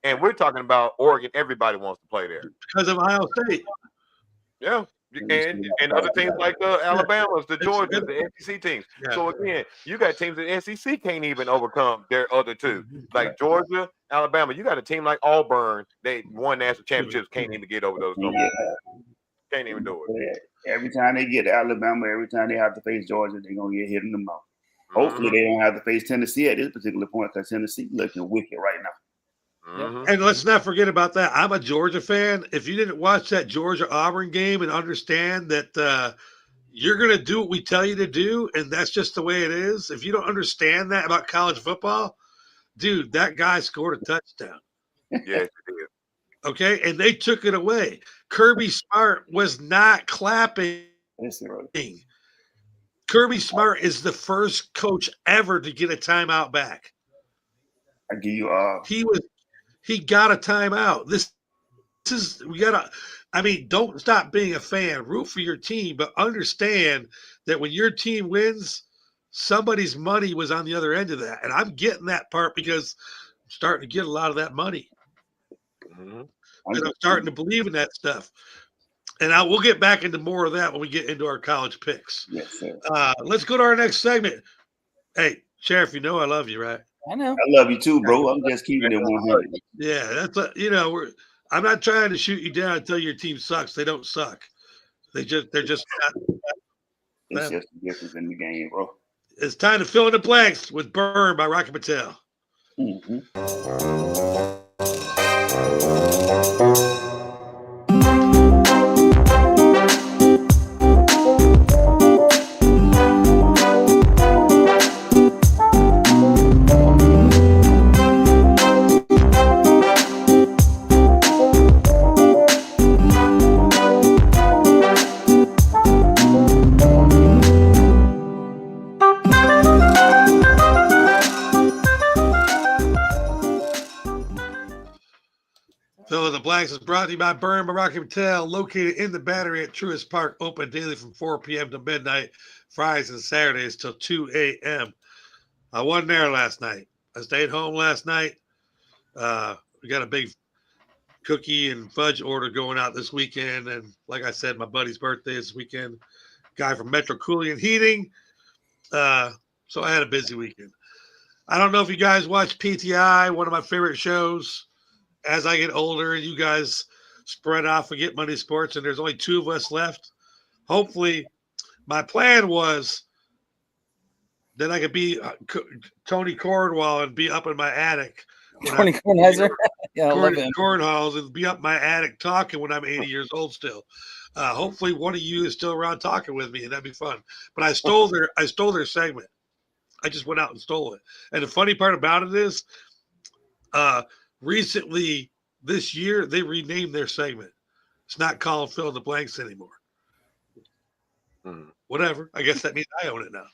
And we're talking about Oregon. Everybody wants to play there. Because of Ohio State. Yeah. And other teams like the Alabamas, the Georgias, the SEC teams. Yeah. So again, you got teams that SEC can't even overcome their other two. Like Georgia, Alabama. You got a team like Auburn. They won national championships. Can't even get over those numbers. Can't even do it. Every time they get Alabama, every time they have to face Georgia, they're gonna get hit in the mouth. Hopefully, they don't have to face Tennessee at this particular point because Tennessee looking wicked right now. And let's not forget about that. I'm a Georgia fan. If you didn't watch that Georgia-Auburn game and understand that you're going to do what we tell you to do, and that's just the way it is. If you don't understand that about college football, dude, that guy scored a touchdown. Yes, it is. Okay? And they took it away. Kirby Smart was not clapping. Kirby Smart is the first coach ever to get a timeout back. I give you He got a timeout. This is we gotta. I mean, don't stop being a fan. Root for your team, but understand that when your team wins, somebody's money was on the other end of that, and I'm getting that part because I'm starting to get a lot of that money, and I'm starting to believe in that stuff. And we'll get back into more of that when we get into our college picks. Yes, sir. Let's go to our next segment. Hey, Sheriff, you know I love you, right? I know. I love you too, bro. I'm just keeping it 100. Yeah, that's I'm not trying to shoot you down and tell your team sucks. They don't suck. They're just not. It's just the difference in the game, bro. It's time to fill in the blanks with Burn by Rocky Patel. Fill in the Blanks is brought to you by Burn by Rocky Patel, located in the Battery at Truist Park, open daily from 4 p.m. to midnight, Fridays and Saturdays till 2 a.m. I wasn't there last night. I stayed home last night. We got a big cookie and fudge order going out this weekend. And like I said, my buddy's birthday is this weekend. Guy from Metro Cooling and Heating. So I had a busy weekend. I don't know if you guys watch PTI, one of my favorite shows. As I get older and you guys spread off and get Money Sports, and there's only 2 of us left. Hopefully, my plan was that I could be Tony Cornwall and be up in my attic. Tony Kornheiser. Yeah, I love him. Cornhalls and be up my attic talking when I'm 80 years old still. Hopefully, one of you is still around talking with me, and that'd be fun. But I stole their segment. I just went out and stole it. And the funny part about it is, recently, this year, they renamed their segment. It's not called Fill in the Blanks anymore. Whatever. I guess that means I own it now.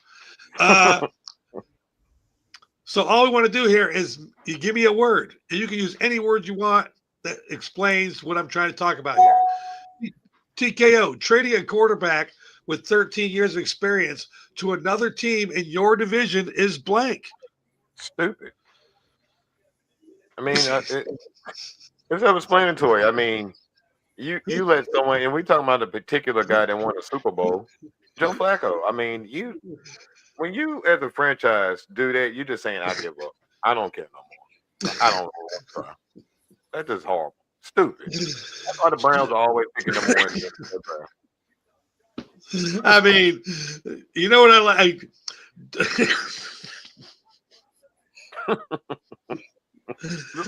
So all we want to do here is you give me a word. And you can use any word you want that explains what I'm trying to talk about here. TKO, trading a quarterback with 13 years of experience to another team in your division is blank. Stupid. I mean, it's self-explanatory. I mean, you let someone, and we talking about a particular guy that won a Super Bowl, Joe Flacco. I mean, when you as a franchise do that, you just saying I give up. I don't care no more. I don't want to try. That's just horrible. Stupid. That's why the Browns are always picking number one in the draft. I mean, you know what I like?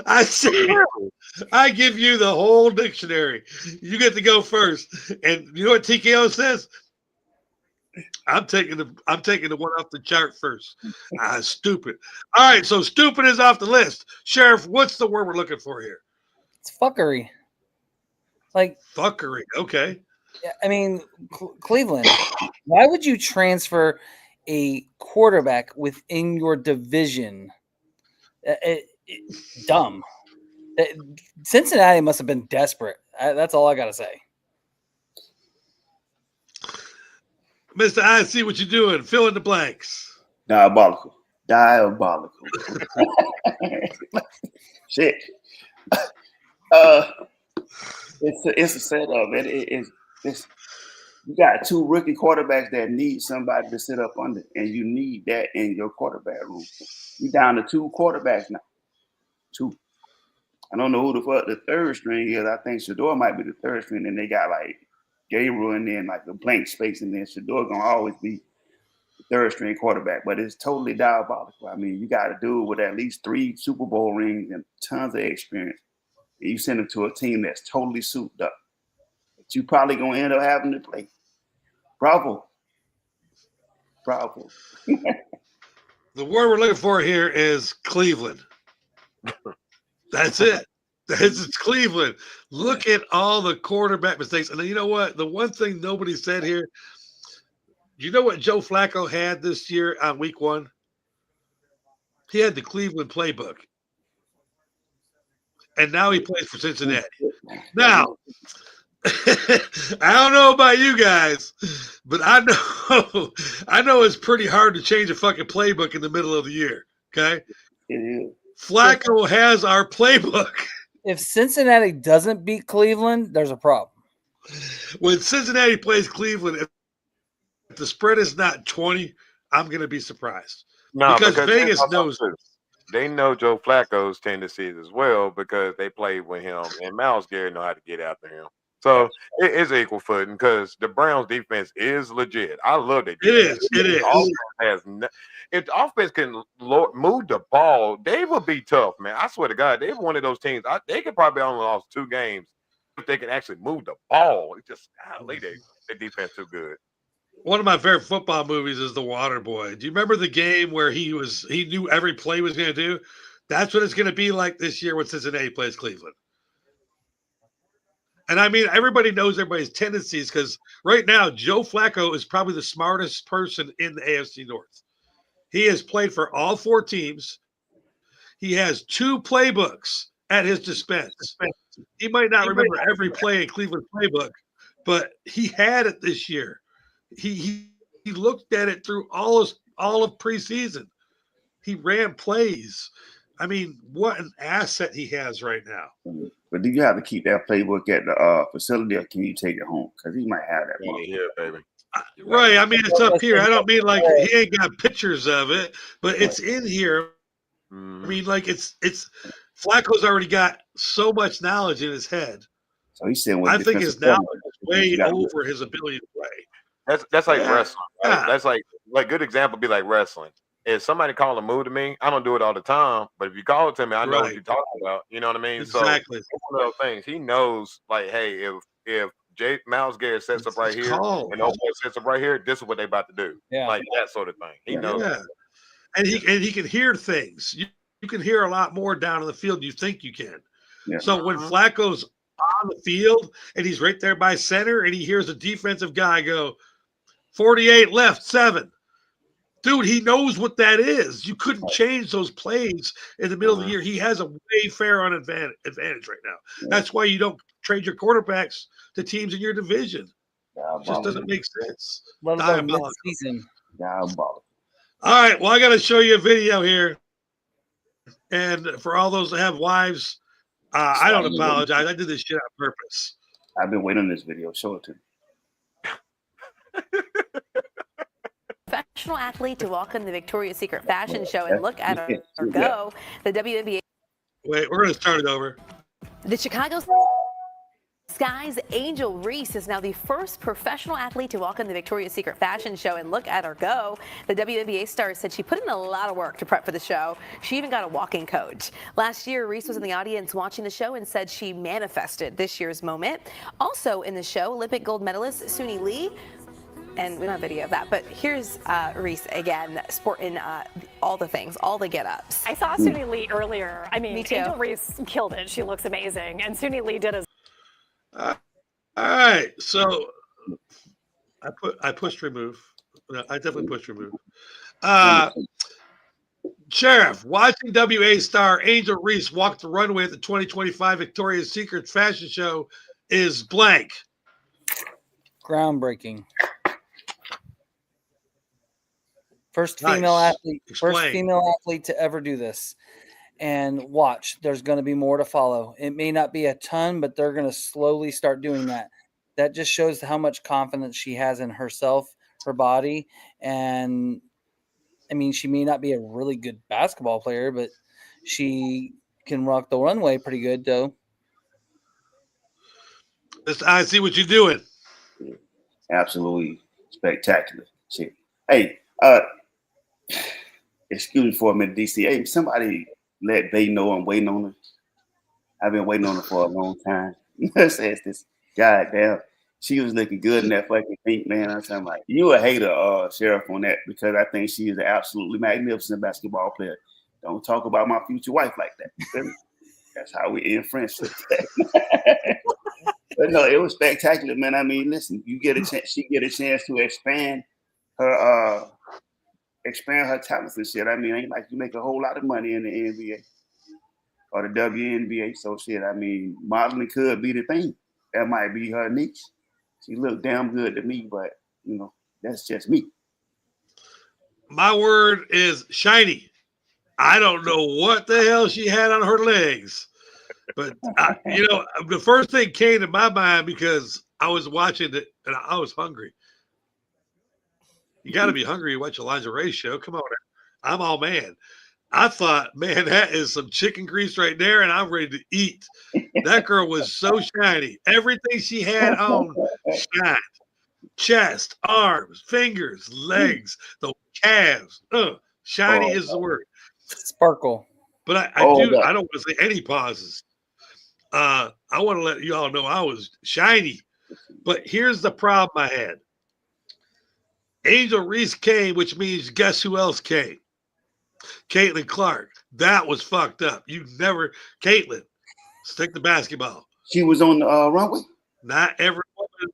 I say, I give you the whole dictionary. You get to go first. And you know what TKO says? I'm taking the one off the chart first. Stupid. All right, so stupid is off the list. Sheriff, what's the word we're looking for here? It's fuckery. Like fuckery. Okay. I mean, Cleveland. Why would you transfer a quarterback within your division? Dumb. Cincinnati must have been desperate. That's all I gotta say. Mr. I see what you're doing. Fill in the blanks. Diabolical. Shit. It's a setup, man. It's you got two rookie quarterbacks that need somebody to sit up under, and you need that in your quarterback room. You down to two quarterbacks now. Two. I don't know who the fuck the third string is. I think Shador might be the third string, and they got like Gabriel and then like a blank space, and then Shador gonna always be the third string quarterback. But it's totally diabolical. I mean, you got to do it with at least 3 Super Bowl rings and tons of experience. And you send them to a team that's totally souped up. But you probably gonna end up having to play. Bravo. The word we're looking for here is Cleveland. That's it. It's Cleveland. Look at all the quarterback mistakes. And then you know what? The one thing nobody said here, you know what Joe Flacco had this year on week 1? He had the Cleveland playbook. And now he plays for Cincinnati. Now, I don't know about you guys, but I know it's pretty hard to change a fucking playbook in the middle of the year. Okay? It is. Flacco has our playbook. If Cincinnati doesn't beat Cleveland, there's a problem. When Cincinnati plays Cleveland, if the spread is not 20, I'm going to be surprised. No, because Vegas knows. They know Joe Flacco's tendencies as well because they played with him, and Myles Garrett know how to get after him. So it is equal footing because the Browns defense is legit. I love it. It is. If the offense can move the ball, they will be tough, man. I swear to God, they're one of those teams. They could probably only lost 2 games if they can actually move the ball. It's just their defense too good. One of my favorite football movies is The Waterboy. Do you remember the game where he knew every play he was going to do? That's what it's going to be like this year when Cincinnati plays Cleveland. And I mean, everybody knows everybody's tendencies because right now, Joe Flacco is probably the smartest person in the AFC North. He has played for all 4 teams. He has 2 playbooks at his dispense. He might not remember every play in Cleveland playbook, but he had it this year. He looked at it through all of preseason. He ran plays. I mean, what an asset he has right now. But do you have to keep that playbook at the facility, or can you take it home? Because he might have that. Yeah, baby. Right. I mean, it's up here. I don't mean like he ain't got pictures of it, but it's in here. I mean, like it's Flacco's already got so much knowledge in his head. So he's saying, I think his knowledge is way over his ability to play. That's like wrestling. Right? Yeah. That's like good example be like wrestling. If somebody call a move to me, I don't do it all the time. But if you call it to me, I know what you're talking about. You know what I mean? Exactly. So it's one of those things. He knows, like, hey, if Myles Garrett sets up right here and Oakwood sets up right here, this is what they about to do. Yeah. Like that sort of thing. He knows. Yeah. And he can hear things. You can hear a lot more down in the field than you think you can. Yeah. So when Flacco's on the field and he's right there by center and he hears a defensive guy go 48 left, 7. Dude, he knows what that is. You couldn't change those plays in the middle of the year. He has a way fair advantage right now. That's why you don't trade your quarterbacks to teams in your division. It just doesn't make sense. Season. Diabolical. All right, well, I got to show you a video here. And for all those that have wives, I don't apologize. I did this shit on purpose. I've been waiting on this video. Show it to me. Professional athlete to walk in the Victoria's Secret fashion show and look at her go. The WNBA. Wait, we're going to start it over. The Chicago Sky's Angel Reese is now the first professional athlete to walk in the Victoria's Secret fashion show and look at her go. The WNBA star said she put in a lot of work to prep for the show. She even got a walking coach. Last year, Reese was in the audience watching the show and said she manifested this year's moment. Also in the show, Olympic gold medalist Suni Lee. And we don't have video of that, but here's Reese again, sporting all the things, all the get-ups. I saw Suni Lee earlier. I mean, Me too. Angel Reese killed it. She looks amazing. And Suni Lee did as All right, so I pushed remove. No, I definitely pushed remove. Sheriff, watching WA star Angel Reese walk the runway at the 2025 Victoria's Secret fashion show is blank. Groundbreaking. First Nice. female athlete, Explain. first female athlete to ever do this. And watch, there's going to be more to follow. It may not be a ton, but they're going to slowly start doing that. That just shows how much confidence she has in herself, her body. And I mean, she may not be a really good basketball player, but she can rock the runway pretty good, though. I see what you're doing. Absolutely spectacular shit. Hey, excuse me for a minute, DC. Hey, somebody let Bay know I'm waiting on her. I've been waiting on her for a long time. Says this goddamn. She was looking good in that fucking pink, man. I'm talking about you a hater, Sheriff, on that, because I think she is an absolutely magnificent basketball player. Don't talk about my future wife like that. That's how we end friendship. But no, it was spectacular, man. I mean, listen, you get a chance, she get a chance to expand her talents and shit. I mean, ain't like you make a whole lot of money in the NBA or the WNBA. So shit, I mean, modeling could be the thing. That might be her niche. She looked damn good to me, but you know, that's just me. My word is shiny. I don't know what the hell she had on her legs, but you know, the first thing came to my mind because I was watching it and I was hungry. You got to be hungry to watch a lingerie show. Come on, I'm all man. I thought, man, that is some chicken grease right there, and I'm ready to eat. That girl was so shiny. Everything she had on shined. Chest, arms, fingers, legs, the calves. Shiny is the word. Sparkle. But I don't want to say any pauses. I want to let you all know I was shiny. But here's the problem I had. Angel Reese came, which means guess who else came? Caitlin Clark. That was fucked up. Caitlin, stick to basketball. She was on the runway? Not every woman.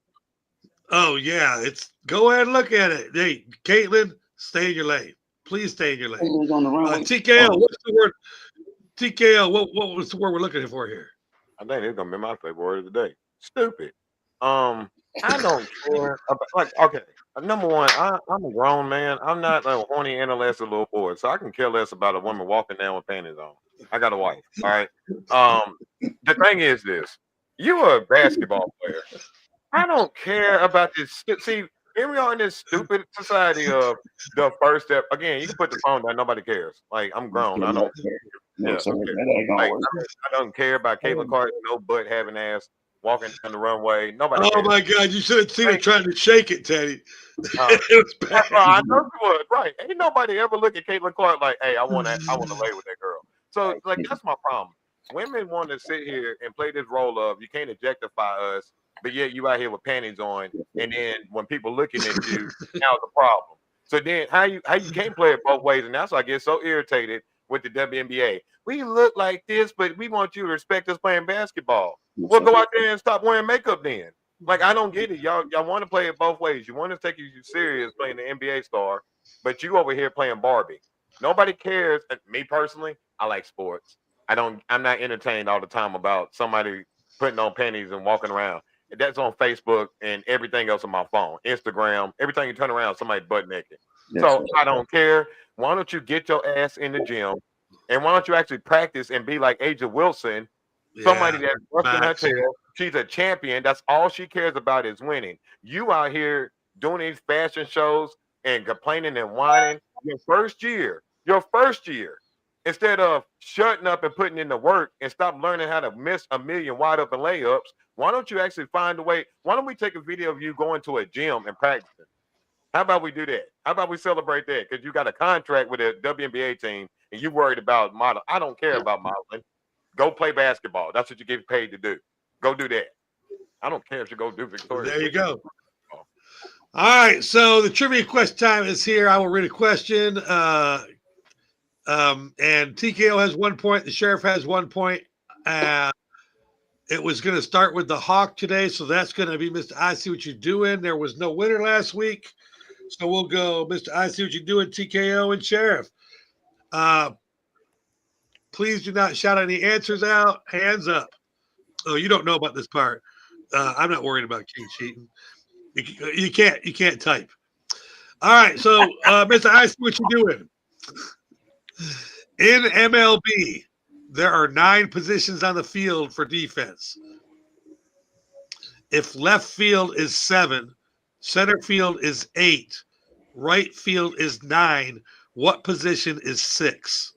Oh, yeah. Go ahead and look at it. Hey, Caitlin, stay in your lane. Please stay in your lane. Was on the runway. TKL, what's the word? TKL, what was the word we're looking for here? I think it's gonna be my favorite word of the day. Stupid. I don't care about, okay. Number one, I'm a grown man. I'm not a horny adolescent little boy, so I can care less about a woman walking down with panties on. I got a wife. All right. The thing is this: you are a basketball player. I don't care about this. See, here we are in this stupid society of the first step. Again, you can put the phone down. Nobody cares. Like, I'm grown. I don't. No, Yeah, sorry, okay. that ain't gonna Like, work. I don't care about Caitlin Clark, no butt having ass, walking down the runway. Nobody Oh cares. my God, you should have seen her trying to shake it, Teddy. Uh, It was bad. I know you would, right? Ain't nobody ever look at Caitlin Clark like, "Hey, I want to lay with that girl." So, like, that's my problem. Women want to sit here and play this role of you can't objectify us, but yet you out here with panties on, and then when people looking at you, now the problem. So then, how you can't play it both ways, and that's why I get so irritated with the WNBA. We look like this, but we want you to respect us playing basketball. Well, go out there and stop wearing makeup then. Like, I don't get it. Y'all want to play it both ways. You want to take you serious playing the NBA star, but you over here playing Barbie. Nobody cares. Me personally, I like sports. I'm not entertained all the time about somebody putting on panties and walking around. That's on Facebook and everything else on my phone, Instagram. Every time you turn around, somebody butt naked. So I don't care. Why don't you get your ass in the gym, And why don't you actually practice and be like Aja Wilson, somebody that's busting her tail? She's a champion. That's all she cares about is winning. You out here doing these fashion shows and complaining and whining your first year, instead of shutting up and putting in the work and stop learning how to miss a million wide open layups. Why don't you actually find a way? Why don't we take a video of you going to a gym and practicing? How about we do that? How about we celebrate that? Because you got a contract with a WNBA team and you worried about model. I don't care about modeling. Go play basketball. That's what you get paid to do. Go do that. I don't care if you go do Victoria. There you go. All right, so the trivia question time is here. I will read a question. And TKO has 1 point. The Sheriff has 1 point. It was going to start with the Hawk today, so that's going to be Mr. I See What You're Doing. There was no winner last week, so we'll go Mr. I See What You're Doing, TKO, and Sheriff. Please do not shout any answers out. Hands up. Oh, you don't know about this part. I'm not worried about King cheating. You can't type. All right, so Mr. I See What You're Doing. In MLB, there are 9 positions on the field for defense. If left field is 7, center field is 8, right field is 9, what position is 6?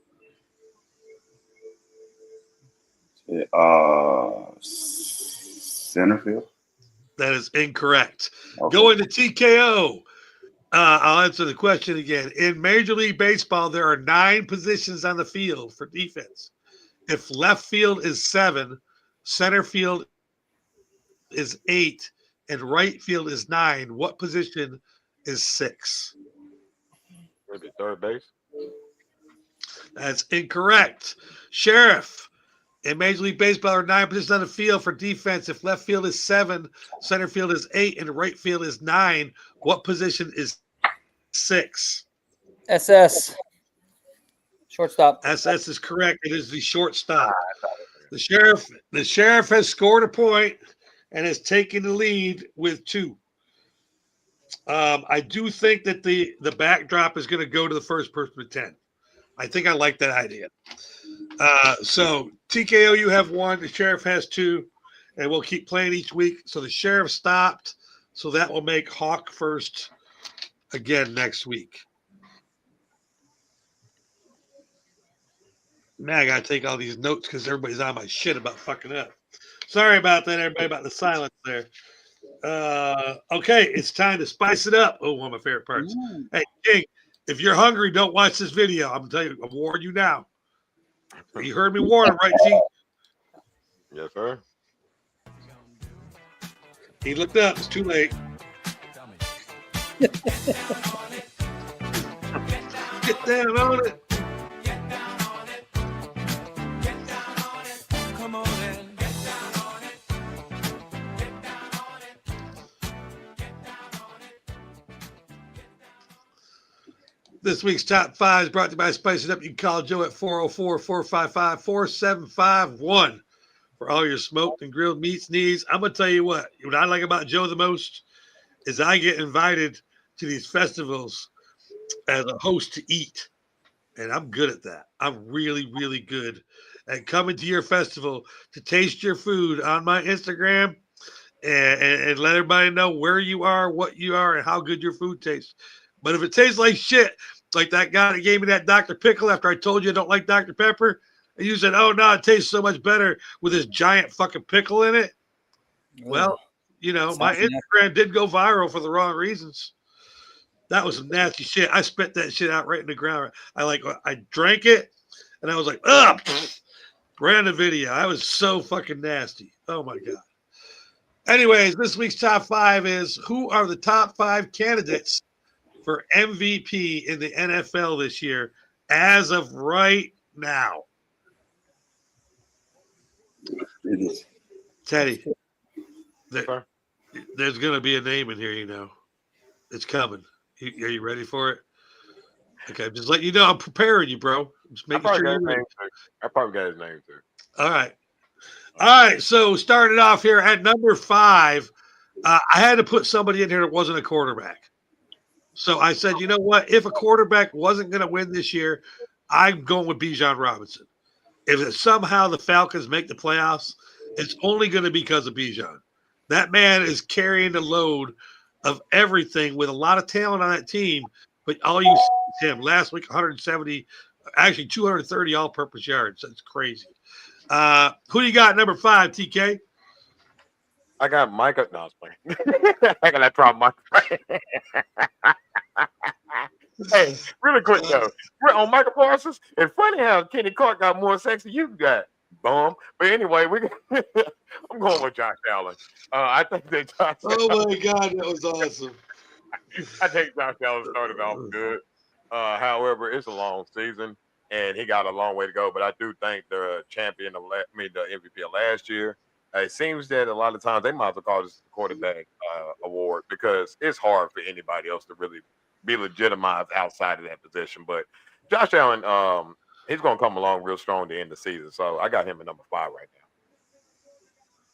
Center field. That is incorrect. Okay. Going to TKO. I'll answer the question again. In Major League Baseball, there are 9 positions on the field for defense. If left field is 7, center field is 8, and right field is 9, what position is 6? Maybe third base. That's incorrect. Sheriff. In Major League Baseball, there are 9 positions on the field for defense. If left field is 7, center field is 8, and right field is 9, what position is 6? SS. Shortstop. SS is correct. It is the shortstop. The sheriff has scored a point and has taken the lead with 2. I do think that the backdrop is going to go to the first person with 10. I think I like that idea. So TKO, you have 1. The sheriff has 2, and we'll keep playing each week. So the sheriff stopped, so that will make Hawk first again next week. Man, I gotta take all these notes because everybody's on my shit about fucking up. Sorry about that, everybody, about the silence there. Okay, it's time to spice it up. Oh, one of my favorite parts. Ooh. Hey, King, if you're hungry, don't watch this video. I'm gonna tell you, I'm warning you now. You heard me warn him, right, T? Yes, sir. He looked up. It's too late. Get down on it. This week's top 5 is brought to you by Spice It Up. You can call Joe at 404-455-4751 for all your smoked and grilled meats needs. I'm going to tell you what I like about Joe the most is I get invited to these festivals as a host to eat, and I'm good at that. I'm really, really good at coming to your festival to taste your food on my Instagram and let everybody know where you are, what you are, and how good your food tastes. But if it tastes like shit, like that guy that gave me that Dr. Pickle after I told you I don't like Dr. Pepper, and you said, oh, no, it tastes so much better with this giant fucking pickle in it. Well, you know, my Instagram did go viral for the wrong reasons. That was some nasty shit. I spit that shit out right in the ground. I drank it, and I was like, ugh, ran the video. I was so fucking nasty. Oh, my God. Anyways, this week's top 5 is who are the top 5 candidates for MVP in the NFL this year as of right now? Teddy, there's going to be a name in here, you know. It's coming. Are you ready for it? Okay, just let you know I'm preparing you, bro. Just making sure you're ready. I probably got his name too. All right. So starting off here at number 5, I had to put somebody in here that wasn't a quarterback. So I said, you know what? If a quarterback wasn't going to win this year, I'm going with Bijan Robinson. If somehow the Falcons make the playoffs, it's only going to be because of Bijan. That man is carrying the load of everything with a lot of talent on that team, but all you see is him. Last week, 170, actually 230 all-purpose yards. That's crazy. Who you got number 5, TK? I got Micah. No, I was playing. I got that problem, Mike. Hey, really quick though, we're on Michael Parsons. It's funny how Kenny Clark got more sexy than you got, bum. But anyway, I'm going with Josh Allen. I think that Josh. Oh my God, that was awesome. I think Josh Allen started off good. However, it's a long season, and he got a long way to go. But I do think the champion of, the MVP of last year. It seems that a lot of times they might as well call this the quarterback award because it's hard for anybody else to really be legitimized outside of that position. But Josh Allen, he's going to come along real strong to end the season. So I got him at number 5 right now.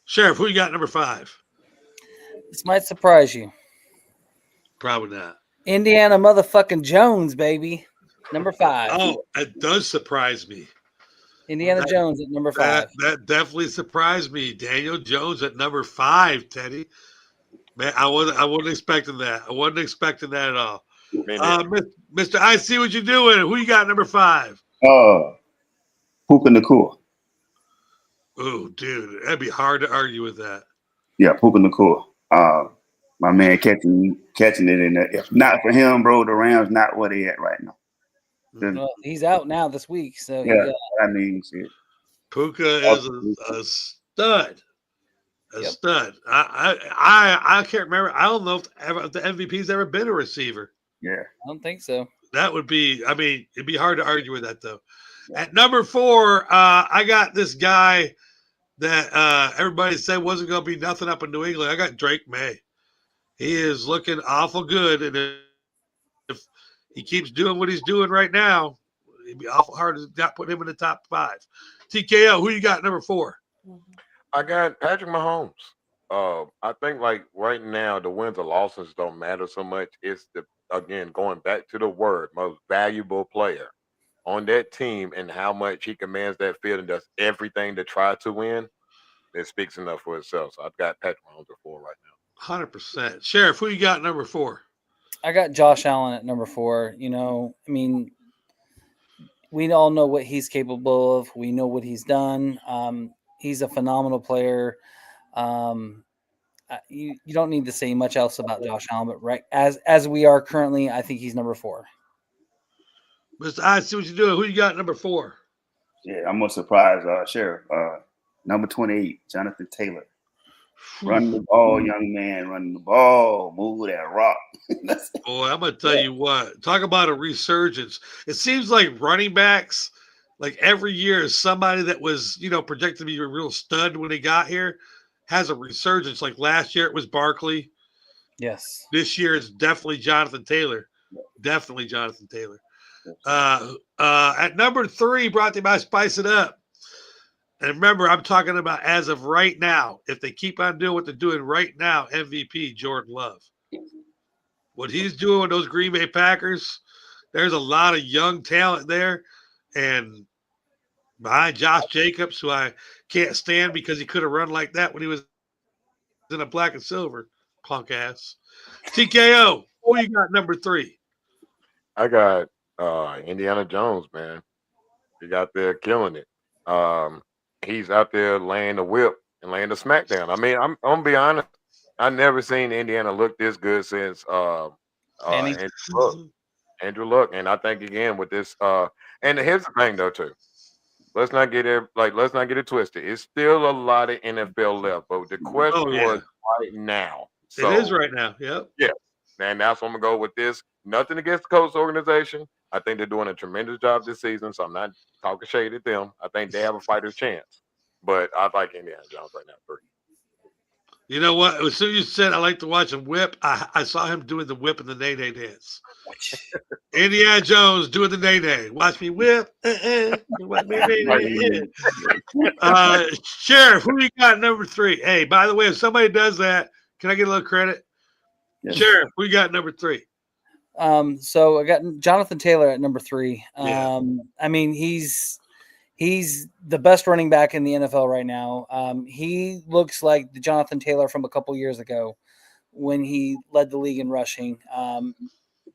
Sheriff, who you got number 5? This might surprise you. Probably not. Indiana motherfucking Jones, baby. Number 5. Oh, it does surprise me. Indiana Jones at number 5. That definitely surprised me. Daniel Jones at number 5, Teddy. Man, I wasn't expecting that. I wasn't expecting that at all. Mr. I see what you're doing. Who you got number 5? Puka Nacua. Oh, dude, that'd be hard to argue with that. Yeah, Puka Nacua. My man catching it in there. If not for him, bro, the Rams not where they at right now. Well, he's out now this week, so yeah, I mean, shit. Puka is a stud. A stud. I can't remember. I don't know if the MVP's ever been a receiver. Yeah, I don't think so. That would be. I mean, it'd be hard to argue with that though. At number 4, I got this guy that everybody said wasn't going to be nothing up in New England. I got Drake May. He is looking awful good, and if he keeps doing what he's doing right now, it'd be awful hard to not put him in the top 5. TKO, who you got number 4? I got Patrick Mahomes. I think like right now the wins or losses don't matter so much. It's again going back to the word most valuable player on that team and how much he commands that field and does everything to try to win. It speaks enough for itself. So I've got Patrick Mahomes at 4 right now. 100%. Sheriff, who you got number 4? I got Josh Allen at number 4. You know, I mean, we all know what he's capable of. We know what he's done. He's a phenomenal player. You don't need to say much else about Josh Allen, but right as we are currently, I think he's number 4. Mr. I see what you're doing. Who you got number 4? Yeah, I'm gonna surprise Sheriff. Number 28, Jonathan Taylor. Run the ball, young man. Run the ball. Move that rock. Boy, I'm going to tell you what. Talk about a resurgence. It seems like running backs, like every year, is somebody that was, projected to be a real stud when they got here, has a resurgence. Like last year, it was Barkley. Yes. This year, it's definitely Jonathan Taylor. Definitely Jonathan Taylor. At number 3, brought to you by Spice It Up. And remember, I'm talking about as of right now. If they keep on doing what they're doing right now, MVP Jordan Love. What he's doing with those Green Bay Packers, there's a lot of young talent there. And behind Josh Jacobs, who I can't stand because he could have run like that when he was in a black and silver, punk ass. TKO, who you got number 3? I got Indiana Jones, man. He got there killing it. He's out there laying the whip and laying the smackdown. I mean, I'm gonna be honest. I never seen Indiana look this good since Andrew Luck. And I think again with this and here's the thing though too. Let's not get it twisted. It's still a lot of NFL left, but the question was right now. So, it is right now. Yep. Yeah. And that's what I'm gonna go with this. Nothing against the Colts organization. I think they're doing a tremendous job this season, so I'm not talking shade at them. I think they have a fighter's chance. But I like Indiana Jones right now, 3. You know what? As soon as you said I like to watch him whip, I saw him doing the whip and the nay-nay dance. Indiana Jones doing the nay-nay. Watch me whip. Sheriff, who you got number 3? Hey, by the way, if somebody does that, can I get a little credit? Yes. Sheriff, who you got number 3? So I got Jonathan Taylor at number 3. Yeah. I mean, he's the best running back in the NFL right now. He looks like the Jonathan Taylor from a couple years ago when he led the league in rushing.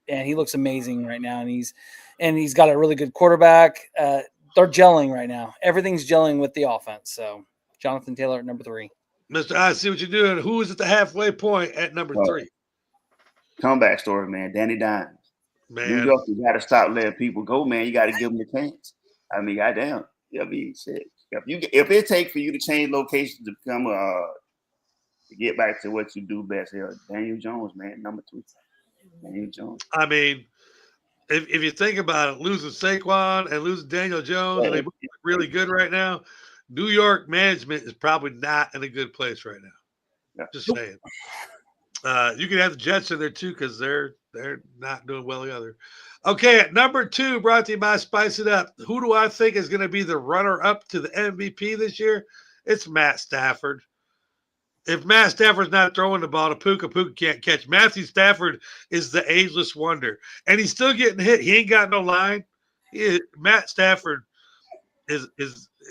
And he looks amazing right now. And he's got a really good quarterback. They're gelling right now. Everything's gelling with the offense. So Jonathan Taylor at number 3. Mr. I see what you're doing. Who is at the halfway point at number 3? Comeback story, man. Danny Dimes. Man. New York, you got to stop letting people go, man. You got to give them a chance. I mean, goddamn. I mean, shit. If it takes for you to change locations to become to get back to what you do best, Daniel Jones, man, number 2. Daniel Jones. I mean, if you think about it, losing Saquon and losing Daniel Jones, and they're really good right now, New York management is probably not in a good place right now. Yeah. Just saying. You can have the Jets in there too because they're not doing well either. Okay, at number 2, brought to you by Spice It Up. Who do I think is going to be the runner-up to the MVP this year? It's Matt Stafford. If Matt Stafford's not throwing the ball to Puka can't catch. Matthew Stafford is the ageless wonder, and he's still getting hit. He ain't got no line. Matt Stafford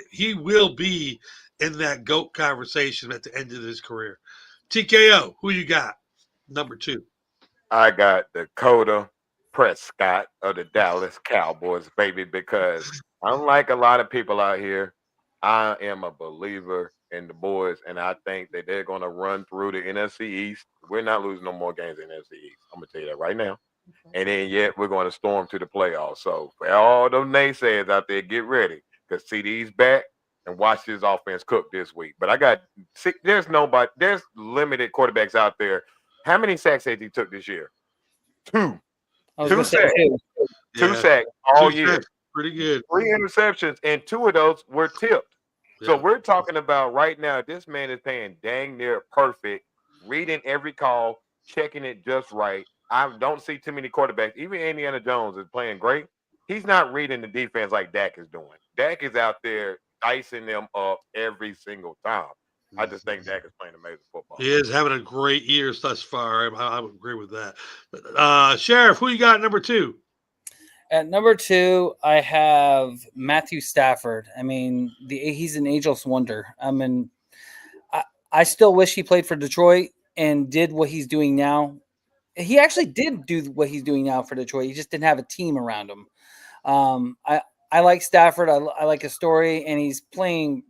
he will be in that GOAT conversation at the end of his career. TKO, who you got? Number 2. I got Dakota Prescott of the Dallas Cowboys, baby, because unlike a lot of people out here, I am a believer in the boys, and I think that they're going to run through the NFC East. We're not losing no more games in the NFC East. I'm going to tell you that right now. And then yet we're going to storm to the playoffs. So for all those naysayers out there, get ready because CD's back and watch this offense cook this week. But there's limited quarterbacks out there. How many sacks has he took this year? 2. 2 sacks. 2 sacks all year. Pretty good. 3 interceptions, and 2 of those were tipped. Yeah. So we're talking about right now, this man is playing dang near perfect, reading every call, checking it just right. I don't see too many quarterbacks. Even Indiana Jones is playing great. He's not reading the defense like Dak is doing. Dak is out there icing them up every single time. I just think Dak is playing amazing football. He is having a great year thus far. I would agree with that. But, Sheriff, who you got at number 2? At number 2, I have Matthew Stafford. I mean, he's an ageless wonder. I mean, I still wish he played for Detroit and did what he's doing now. He actually did do what he's doing now for Detroit. He just didn't have a team around him. I like Stafford. I like his story, and he's playing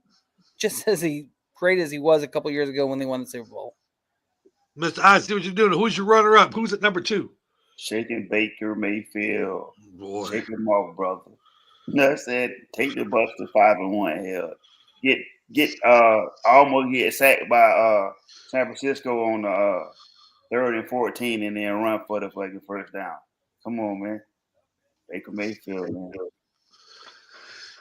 just as great as he was a couple years ago when they won the Super Bowl. Mr. I see what you're doing. Who's your runner-up? Who's at number 2? Shaking Baker Mayfield. Boy. Shake him off, brother. No, I said take the bus to 5-1. Hell, almost get sacked by San Francisco on the 3rd and 14, and then run for the fucking first down. Come on, man. Baker Mayfield, man.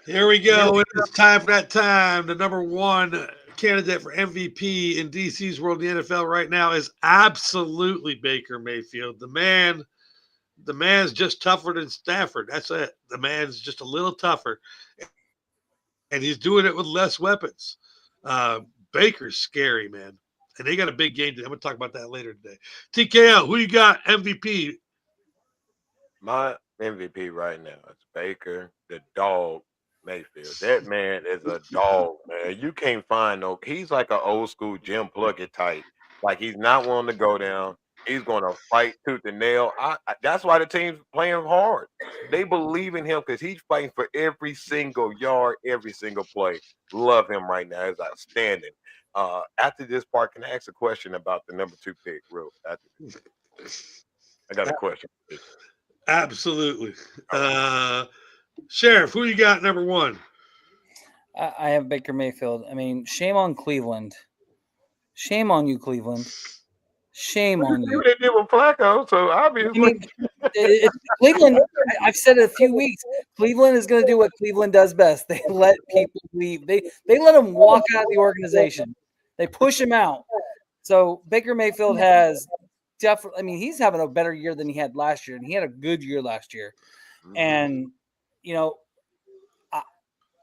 Here we go. It's time for that time. The number 1 candidate for MVP in DC's world in the NFL right now is absolutely Baker Mayfield. The man's just tougher than Stafford. That's it. The man's just a little tougher. And he's doing it with less weapons. Baker's scary, man. And they got a big game today. I'm going to talk about that later today. TKL, who you got MVP? My MVP right now is Baker, the dog, Mayfield. That man is a dog, man. You can't find he's like an old school Jim Plunkett type. Like he's not willing to go down. He's going to fight tooth and nail. That's why the team's playing hard. They believe in him because he's fighting for every single yard, every single play. Love him right now. He's outstanding. After this part, can I ask a question about the number 2 pick? I got a question. Absolutely. Sheriff, who you got number 1? I have Baker Mayfield. I mean, shame on Cleveland. Shame on you, Cleveland. Shame on you. They did with Flacco, so obviously. I mean, Cleveland, I've said it a few weeks. Cleveland is going to do what Cleveland does best. They let people leave. They let them walk out of the organization. They push him out. So Baker Mayfield has definitely, I mean, he's having a better year than he had last year, and he had a good year last year. And, you know,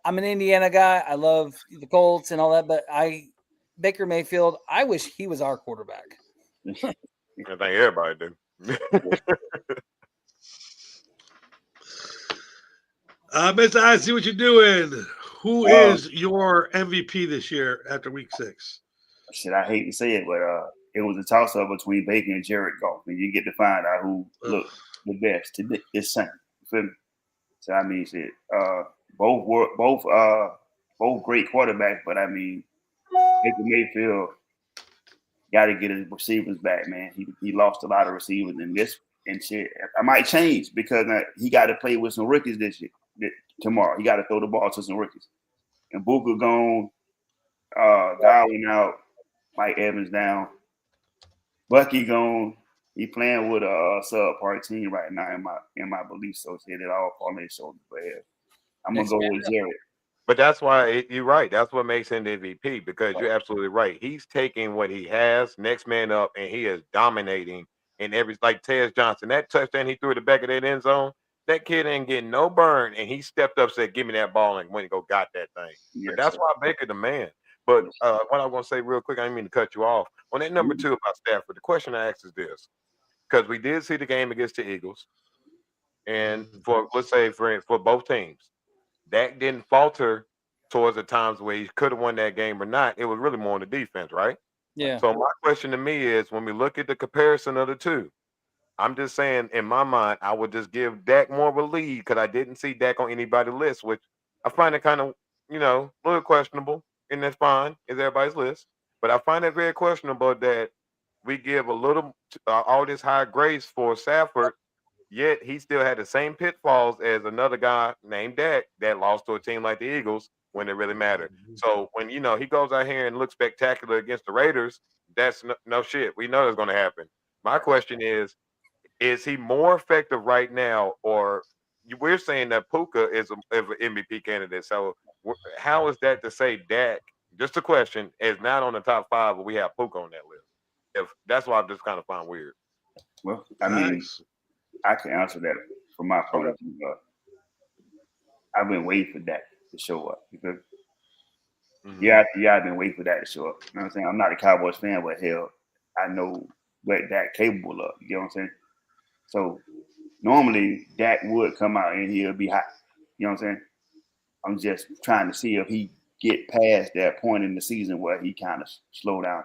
I'm an Indiana guy. I love the Colts and all that, but Baker Mayfield, I wish he was our quarterback. I think everybody do. Mr. I see what you're doing. Who is your MVP this year after week 6? Shit, I hate to say it, but it was a toss-up between Baker and Jared Goff, and you get to find out who looked the best today this Sunday. You feel me? So I mean, shit. Both great quarterbacks, but I mean, Baker Mayfield got to get his receivers back, man. He lost a lot of receivers in this and shit. I might change because he got to play with some rookies this year. Tomorrow, he got to throw the ball to some rookies. And Booker gone, Godwin out, Mike Evans down, Bucky gone. He playing with a subpar team right now in my belief. So it all fall on his shoulders. But yeah, I'm gonna go with Jared. But that's why you're right. That's what makes him the MVP because you're absolutely right. He's taking what he has, next man up, and he is dominating in every like Tez Johnson. That touchdown he threw at the back of that end zone, that kid ain't getting no burn, and he stepped up, said, "Give me that ball," and went and go got that thing. Yes, that's why Baker the man. But what I want to say real quick, I didn't mean to cut you off. On that number 2 about Stafford, the question I asked is this. Because we did see the game against the Eagles, and for let's say for both teams, Dak didn't falter towards the times where he could have won that game or not. It was really more on the defense, right? Yeah. So my question to me is, when we look at the comparison of the two, I'm just saying in my mind, I would just give Dak more of a lead because I didn't see Dak on anybody's list, which I find it kind of, a little questionable, and that's fine. It's everybody's list. But I find it very questionable that we give a little all this high grace for Stafford, yet he still had the same pitfalls as another guy named Dak that lost to a team like the Eagles when it really mattered. So when he goes out here and looks spectacular against the Raiders, that's no shit. We know that's going to happen. My question is he more effective right now, or we're saying that Puka is an MVP candidate? So how is that to say Dak? Just a question, is not on the top 5, but we have Puka on that list? If that's what I just kind of find weird. Well, I mean, I can answer that from my point of view. I've been waiting for that to show up because I've been waiting for that to show up. You know what I'm saying? I'm not a Cowboys fan, but hell, I know what Dak capable of. You know what I'm saying? So normally Dak would come out and he'll be hot. You know what I'm saying? I'm just trying to see if he get past that point in the season where he kind of slow down.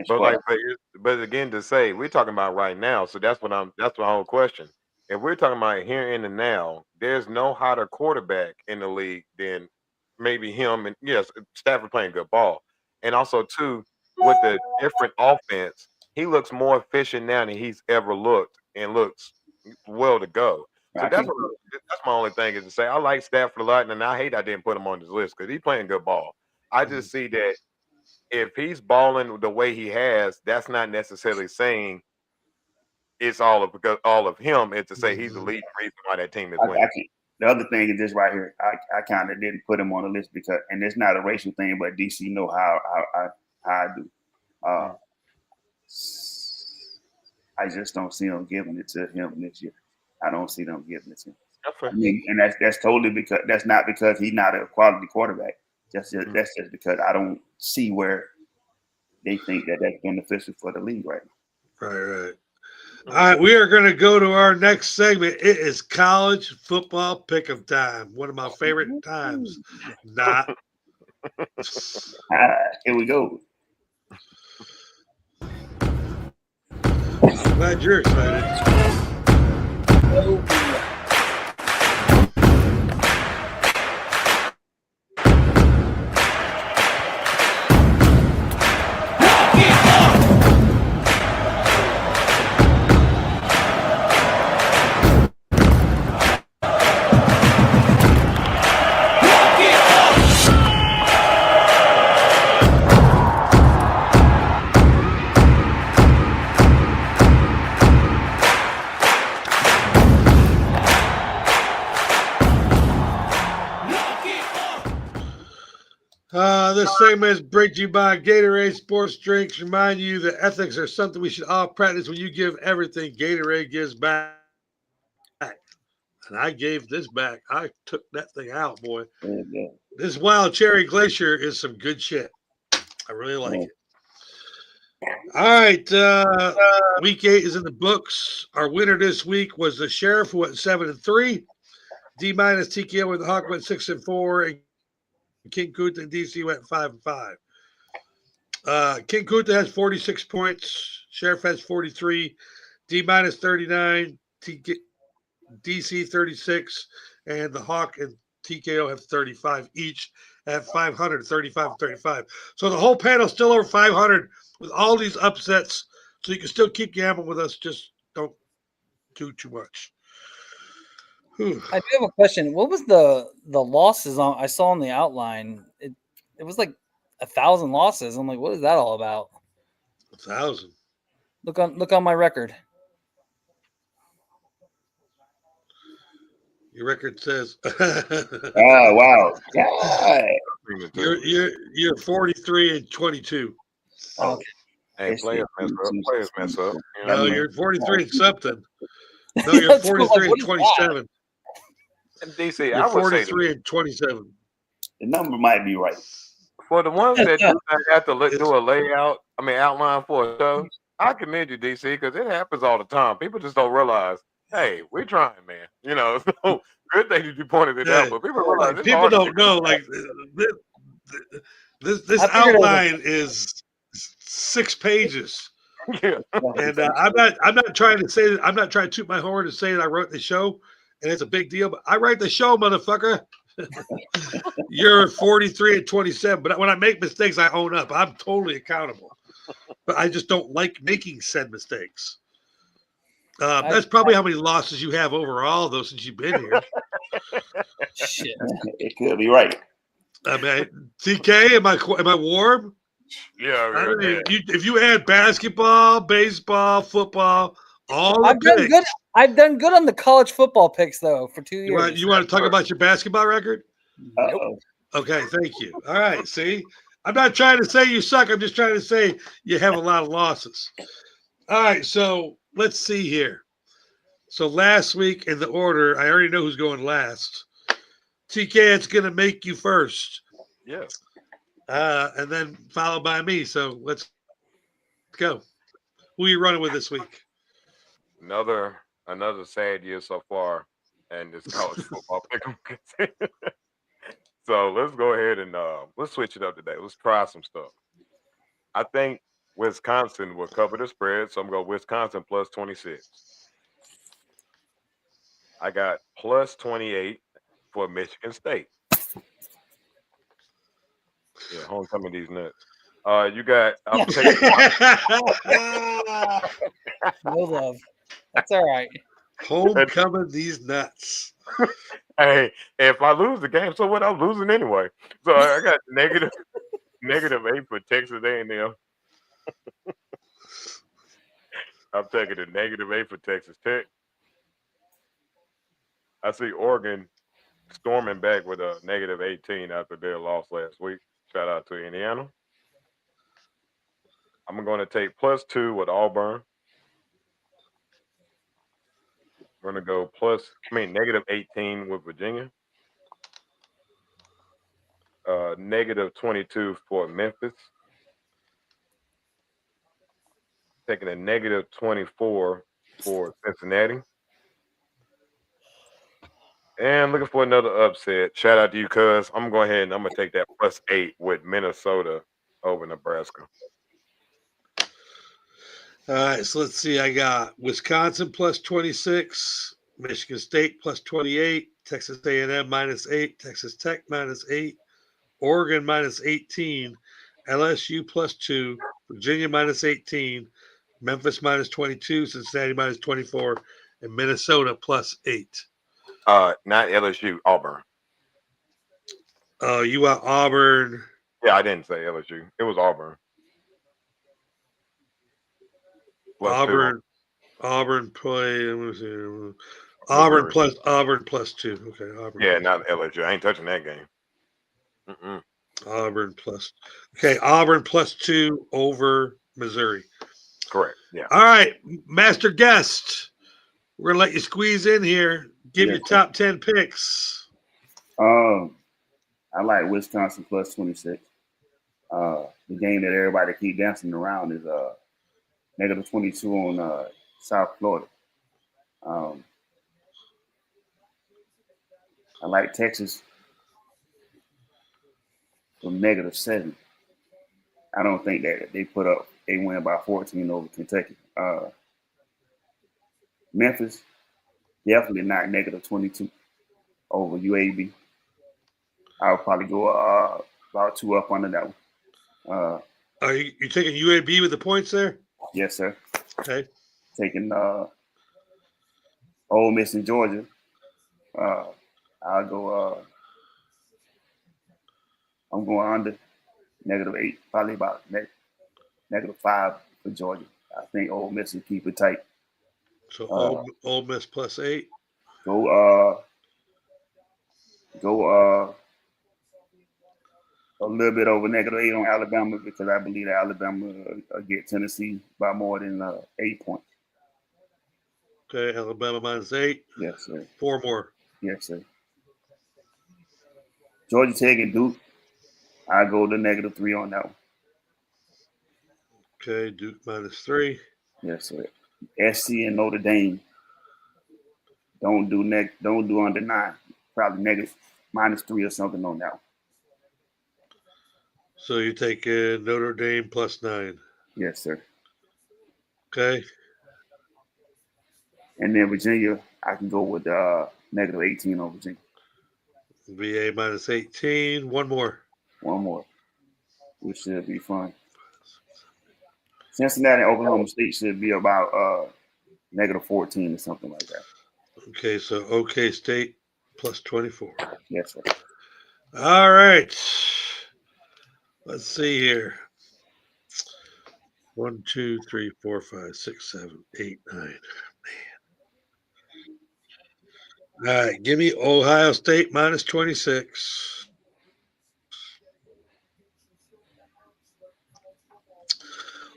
But again, to say we're talking about right now, so that's my whole question. If we're talking about here in the now, there's no hotter quarterback in the league than maybe him. And yes, Stafford playing good ball, and also too with the different offense, he looks more efficient now than he's ever looked, and looks well to go. So that's my only thing is to say I like Stafford a lot, and I hate I didn't put him on this list because he's playing good ball. I just see that if he's balling the way he has, that's not necessarily saying it's all of him. It's to say he's the leading reason why that team is winning. The other thing is this right here. I kind of didn't put him on the list because, and it's not a racial thing, but DC know how I do. I just don't see them giving it to him this year. I don't see them giving it to him. I mean, and that's totally because that's not because he's not a quality quarterback. That's just because I don't see where they think that that's beneficial for the league right now. Right. All right, we are going to go to our next segment. It is college football pick'em time. One of my favorite times. Not. Here we go. I'm glad you're excited. This segment is brought to you by Gatorade Sports Drinks. Remind you that ethics are something we should all practice. When you give everything, Gatorade gives back. And I gave this back. I took that thing out, boy. Yeah. This Wild Cherry Glacier is some good shit. I really like it. All right. Week 8 is in the books. Our winner this week was the Sheriff, who went 7-3. D minus TKO with the Hawk went 6-4, and King Kunta and DC went 5-5. King Kunta has 46 points. Sheriff has 43. D minus 39. DC 36, and the Hawk and TKO have 35 each at 500, 35 and 35. So the whole panel's still over 500 with all these upsets. So you can still keep gambling with us. Just don't do too much. Whew. I do have a question. What was the losses on? I saw on the outline. It was like 1,000 losses. I'm like, what is that all about? 1,000. Look on my record. Your record says Oh wow. God. you're 43 and 22. Oh, Hey, players mess up. Players mess up. You know No, what I you're 43 and something. No, you're 43 and 27. mean? DC, You're I would say 43 and 27. the number might be right. for the ones that do not have to do a layout, outline for a show, I commend you, DC, because it happens all the time. People just don't realize, hey, we're trying, man. You know, so good thing that you pointed it out, but people realize it's people hard to don't figure know. it out. Like this I figured it was outline is 6 pages, Yeah. and I'm not trying to say that. I'm not trying to toot my horn and say that I wrote the show, and it's a big deal. But I write the show, motherfucker. You're 43 and 27, but when I make mistakes, I own up. I'm totally accountable. But I just don't like making said mistakes. That's probably how many losses you have overall, though, since you've been here. shit. It could be right. I mean, TK, am I warm? Yeah, I mean, yeah. if you add basketball, baseball, football, all the I've done picks, good. I've done good on the college football picks though for 2 years. you want to talk about your basketball record? Uh-oh. Okay, thank you. All right, see, I'm not trying to say you suck. I'm just trying to say you have a lot of losses. All right, so let's see here. So last week in the order, I already know who's going last. TK, it's going to make you first. Yeah. And then followed by me. So let's go. Who are you running with this week? Another sad year so far, and this college football pick. So let's go ahead and let's switch it up today. Let's try some stuff. I think Wisconsin will cover the spread, so I'm going Wisconsin plus 26. I got plus 28 for Michigan State. Yeah, homecoming these nuts. You got I'm taking No love. That's all right. Homecoming these nuts. Hey, if I lose the game, so what? I'm losing anyway. So I got negative 8 for Texas A&M. I'm taking a negative 8 for Texas Tech. I see Oregon storming back with a negative 18 after their loss last week. Shout out to Indiana. I'm going to take plus 2 with Auburn. We're going to go negative 18 with Virginia. Negative 22 for Memphis. Taking a negative 24 for Cincinnati. And looking for another upset. Shout out to you, cuz. I'm going ahead and I'm going to take that plus 8 with Minnesota over Nebraska. All right, so let's see. I got Wisconsin plus 26, Michigan State plus 28, Texas A&M minus 8, Texas Tech minus 8, Oregon minus 18, LSU plus 2, Virginia minus 18, Memphis minus 22, Cincinnati minus 24, and Minnesota plus 8. Not LSU, Auburn. Oh, you want Auburn? Yeah, I didn't say LSU. It was Auburn. Auburn play. Let me see. Auburn plus 2. Okay, Auburn. Yeah, not LSU. I ain't touching that game. Mm-mm. Auburn plus. Okay, Auburn plus 2 over Missouri. Correct. Yeah. All right, master guest. We're gonna let you squeeze in here. Give your top 10 picks. I like Wisconsin plus 26. The game that everybody keep dancing around is negative 22 on South Florida. I like Texas from -7. I don't think that they win by 14 over Kentucky. Memphis, definitely not -22 over UAB. I'll probably go about 2 up under that one. Are you taking UAB with the points there? Yes, sir. Okay. Taking Ole Miss and Georgia. I'll go. I'm going under -8, probably about -5 for Georgia. I think Ole Miss will keep it tight. So Ole Miss +8. Go a little bit over -8 on Alabama because I believe that Alabama will get Tennessee by more than 8 points. Okay, Alabama -8. Yes, sir. 4 more. Yes, sir. Georgia Tech and Duke. I go to -3 on that one. Okay, Duke -3. Yes, sir. SC and Notre Dame. Don't do under 9. Probably -3 or something on that one. So you take Notre Dame +9. Yes, sir. Okay. And then Virginia, I can go with -18 on Virginia. VA -18. 1 more. One more. Which should be fun. Cincinnati and Oklahoma State should be about -14 or something like that. Okay, so OK State +24. Yes, sir. All right. Let's see here. 1, 2, 3, 4, 5, 6, 7, 8, 9. Man. All right, give me Ohio State -26.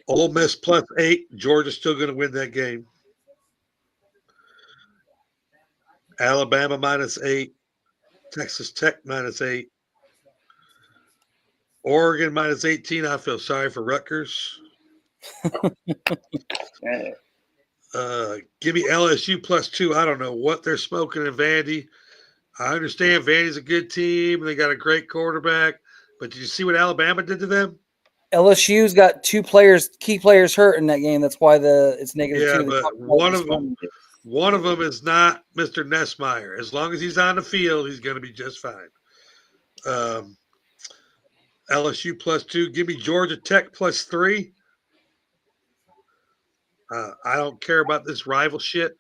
Ole Miss +8. Georgia's still going to win that game. Alabama -8. Texas Tech -8. Oregon -18. I feel sorry for Rutgers. Yeah. Give me LSU +2. I don't know what they're smoking in Vandy. I understand Vandy's a good team and they got a great quarterback, but did you see what Alabama did to them? LSU's got 2 key players hurt in that game. That's why it's -2. Yeah, but one of them is not Mr. Nessmeyer. As long as he's on the field, he's going to be just fine. LSU +2. Give me Georgia Tech +3. I don't care about this rival shit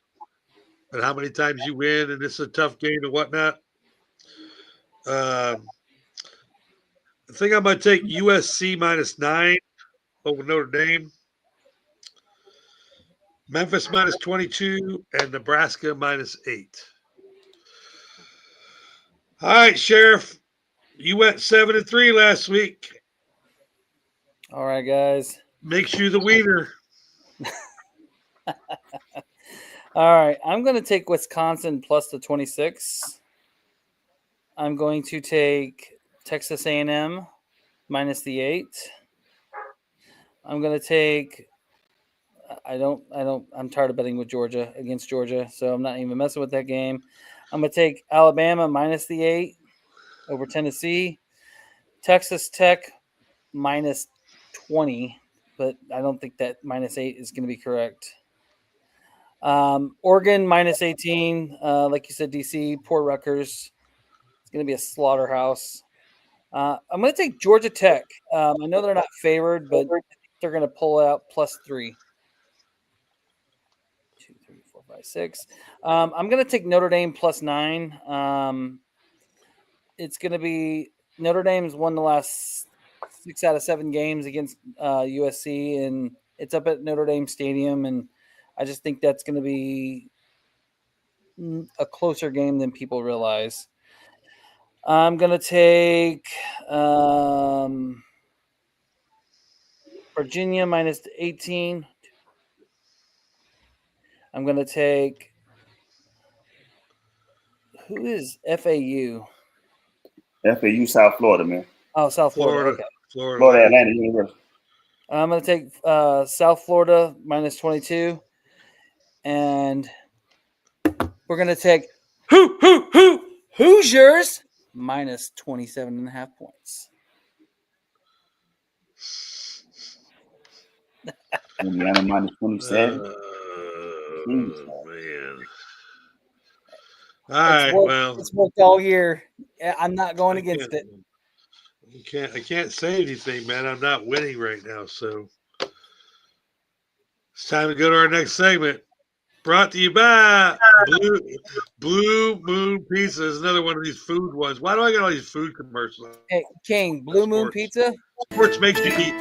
and how many times you win, and this is a tough game and whatnot. I think I'm going to take USC -9 over Notre Dame. Memphis -22 and Nebraska -8. All right, Sheriff. You went 7-3 last week. All right, guys. Makes you the wiener. All right, I'm going to take Wisconsin +26. I'm going to take Texas A&M -8. I'm going to take. I'm tired of betting with Georgia against Georgia, so I'm not even messing with that game. I'm going to take Alabama -8 over Tennessee. Texas Tech -20, but I don't think that -8 is going to be correct. Oregon -18, like you said, DC, poor Rutgers. It's going to be a slaughterhouse. I'm going to take Georgia Tech. I know they're not favored, but they're going to pull out +3. 2, 3, 4, 5, 6. I'm going to take Notre Dame +9. It's going to be Notre Dame's won the last 6 out of 7 games against USC, and it's up at Notre Dame Stadium, and I just think that's going to be a closer game than people realize. I'm going to take Virginia -18. I'm going to take who is FAU? FAU, South Florida, man. Oh, South Florida. Okay. Florida Atlantic University. I'm going to take South Florida -22. And we're going to take Hoosiers minus 27.5 points. Indiana minus 27. Man. All right, well, it's worked all year. I'm not going against it. I can't say anything, man. I'm not winning right now, so it's time to go to our next segment. Brought to you by Blue Moon Pizza. Is another one of these food ones. Why do I get all these food commercials? Hey, King, Blue Moon Pizza. Sports makes you eat.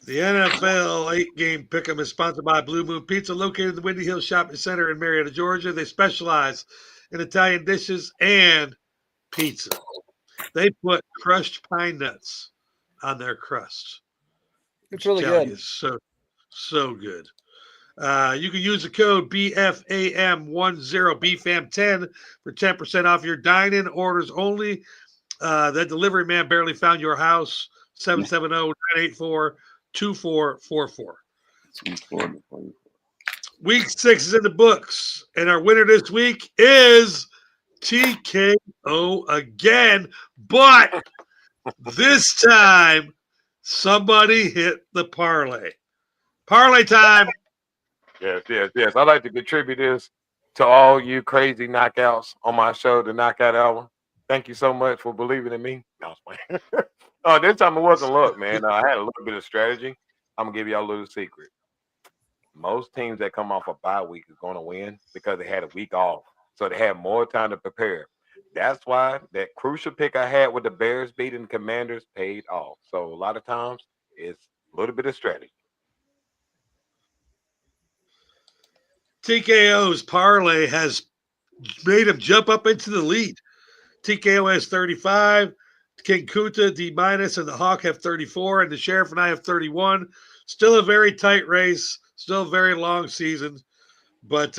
The NFL 8-game pick'em is sponsored by Blue Moon Pizza, located in the Windy Hill Shopping Center in Marietta, Georgia. They specialize in Italian dishes and pizza. They put crushed pine nuts on their crust. It's really good. It's so good. You can use the code BFAM10, BFAM10 for 10% off your dine-in orders only. That delivery man barely found your house. 770-984-2444. Week 6 is in the books, and our winner this week is TKO again, but this time somebody hit the parlay. Parlay time. Yes. I'd like to contribute this to all you crazy knockouts on my show, the Knockout Hour. Thank you so much for believing in me. No, this time it wasn't luck, man. I had a little bit of strategy. I'm going to give y'all a little secret. Most teams that come off a bye week is going to win because they had a week off. So they had more time to prepare. That's why that crucial pick I had with the Bears beating the Commanders paid off. So a lot of times it's a little bit of strategy. TKO's parlay has made him jump up into the lead. TKO has 35. King Kuta, D-, and the Hawk have 34, and the Sheriff and I have 31. Still a very tight race. Still a very long season. But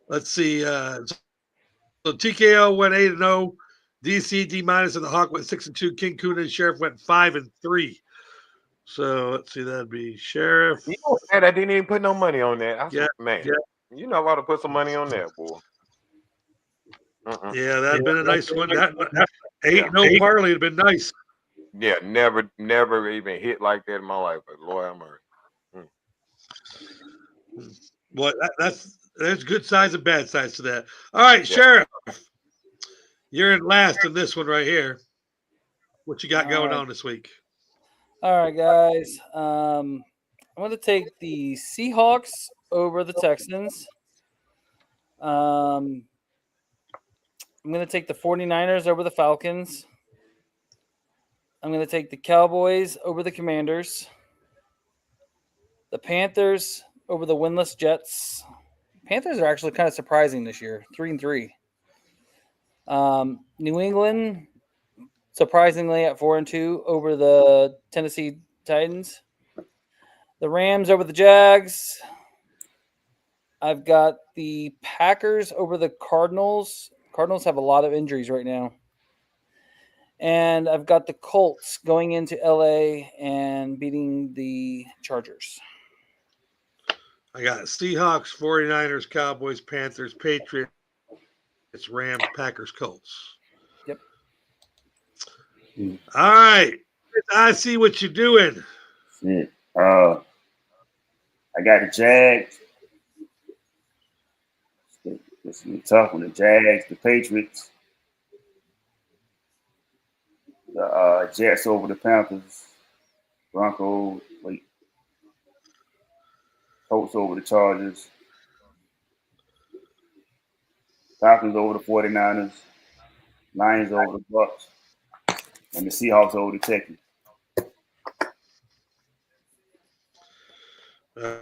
let's see. So TKO went 8-0. DC, D-, and the Hawk went 6-2. King Kuta and Sheriff went 5-3. So let's see. That'd be Sheriff. You know, I didn't even put no money on that. You know how to put some money on that, boy. Yeah, that'd been a nice one. That 8-0 parlay would have been nice. Yeah, never even hit like that in my life. But Lord have mercy. Well, there's good sides and bad sides to that. All right, Sheriff, you're in last in this one right here. What you got going on this week? All right, guys. I'm going to take the Seahawks over the Texans. I'm going to take the 49ers over the Falcons. I'm going to take the Cowboys over the Commanders. The Panthers over the winless Jets. Panthers are actually kind of surprising this year, 3-3. New England, surprisingly, at 4-2 over the Tennessee Titans. The Rams over the Jags. I've got the Packers over the Cardinals. Cardinals have a lot of injuries right now. And I've got the Colts going into LA and beating the Chargers. I got Seahawks, 49ers, Cowboys, Panthers, Patriots, Rams, Packers, Colts. Yep. All right. I see what you're doing. Shit. I got the Jags. This is tough one. The Jags, the Patriots, the Jets over the Panthers, Broncos, Colts over the Chargers, Falcons over the 49ers, Lions over the Bucks, and the Seahawks over the Texans. All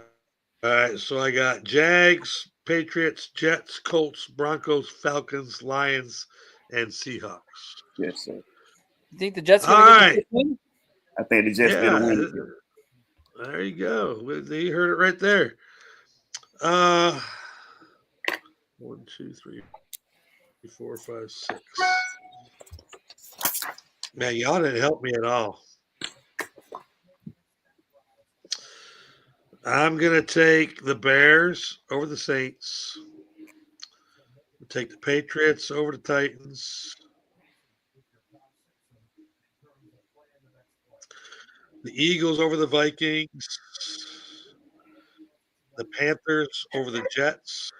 right, so I got Jags, Patriots, Jets, Colts, Broncos, Falcons, Lions, and Seahawks. Yes, sir. You think the Jets are All going to right. get the win? I think the Jets going to win. Yeah, there you go. You heard it right there. 1, 2, 3, 4, 5, 6. Man, y'all didn't help me at all. I'm going to take the Bears over the Saints. Take the Patriots over the Titans. The Eagles over the Vikings. The Panthers over the Jets.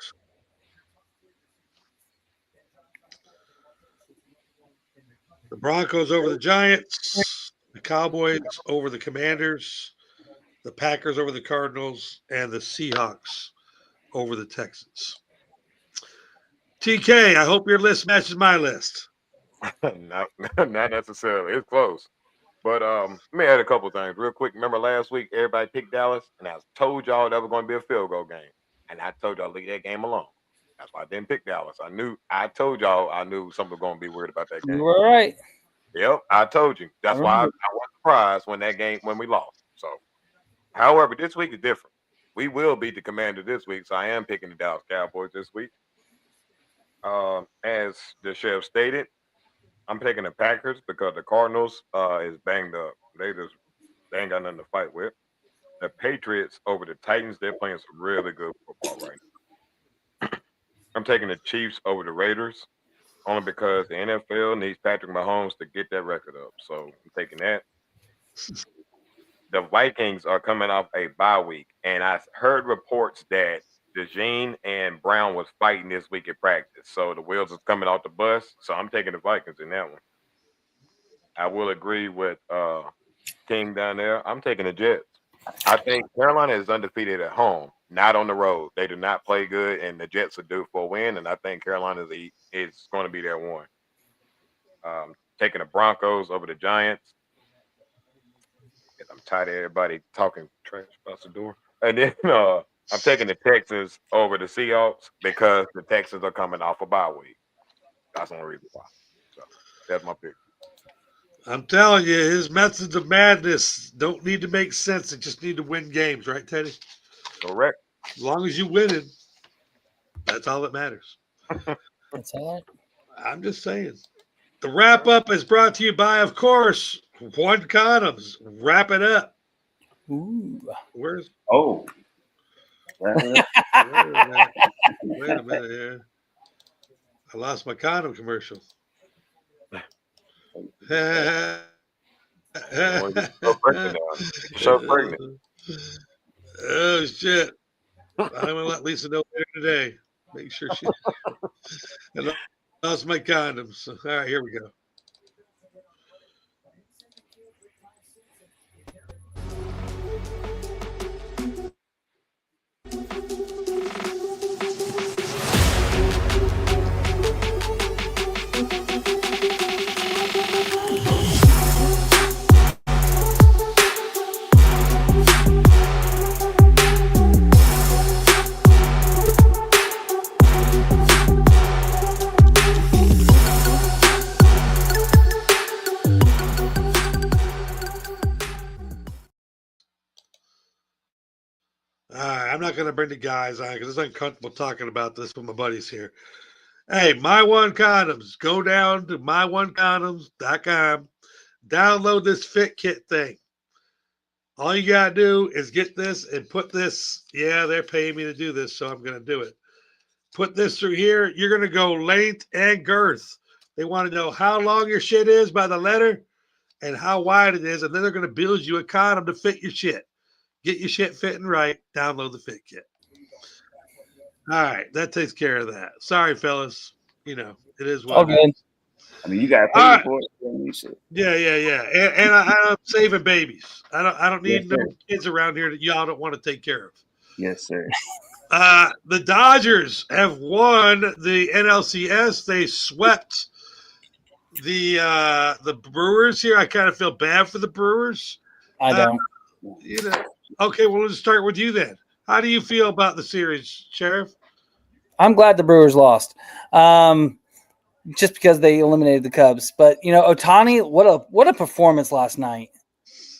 The Broncos over the Giants. The Cowboys over the Commanders. The Packers over the Cardinals. And the Seahawks over the Texans. TK, I hope your list matches my list. not necessarily. It's close. But let me add a couple things real quick. Remember last week, everybody picked Dallas, and I told y'all that was going to be a field goal game. And I told y'all to leave that game alone. That's why I didn't pick Dallas. I told y'all I knew something was going to be weird about that game. You were right. Yep, I told you. That's why I was surprised when we lost. So, however, this week is different. We will beat the Commander this week, so I am picking the Dallas Cowboys this week. As the sheriff stated, I'm picking the Packers because the Cardinals is banged up. They ain't got nothing to fight with. The Patriots over the Titans, they're playing some really good football right now. I'm taking the Chiefs over the Raiders, only because the NFL needs Patrick Mahomes to get that record up. So I'm taking that. The Vikings are coming off a bye week, and I heard reports that DeJean and Brown was fighting this week at practice. So the wheels is coming off the bus. So I'm taking the Vikings in that one. I will agree with King down there. I'm taking the Jets. I think Carolina is undefeated at home, not on the road. They do not play good, and the Jets are due for a win, and I think Carolina is going to be their one. Taking the Broncos over the Giants. I'm tired of everybody talking trash about the door. And then I'm taking the Texans over the Seahawks because the Texans are coming off a bye week. That's the only reason why. So that's my pick. I'm telling you, his methods of madness don't need to make sense. They just need to win games, right, Teddy? Correct. As long as you winning, that's all that matters. That's all right. I'm just saying. The wrap up is brought to you by, of course, One Condoms. Wrap it up. Ooh. Where's? Oh. Wait a minute here. I lost my condom commercial. So pregnant. Oh shit! I'm gonna let Lisa know later today. Make sure she. I lost my condoms. All right, here we go. I'm not going to bring the guys on because it's uncomfortable talking about this with my buddies here. Hey, My One Condoms. Go down to myonecondoms.com. Download this Fit Kit thing. All you got to do is get this and put this. Yeah, they're paying me to do this, so I'm going to do it. Put this through here. You're going to go length and girth. They want to know how long your shit is by the letter and how wide it is, and then they're going to build you a condom to fit your shit. Get your shit fitting right. Download the Fit Kit. All right, that takes care of that. Sorry, fellas. You know, it is what it is. I mean, you got to pay for it. Yeah. And I'm saving babies. I don't need no kids around here that y'all don't want to take care of. Yes, sir. The Dodgers have won the NLCS. They swept the Brewers here. I kind of feel bad for the Brewers. I don't. You know. Okay, well, let's start with you then. How do you feel about the series, Sheriff? I'm glad the Brewers lost. just because they eliminated the Cubs. But Ohtani, what a performance last night.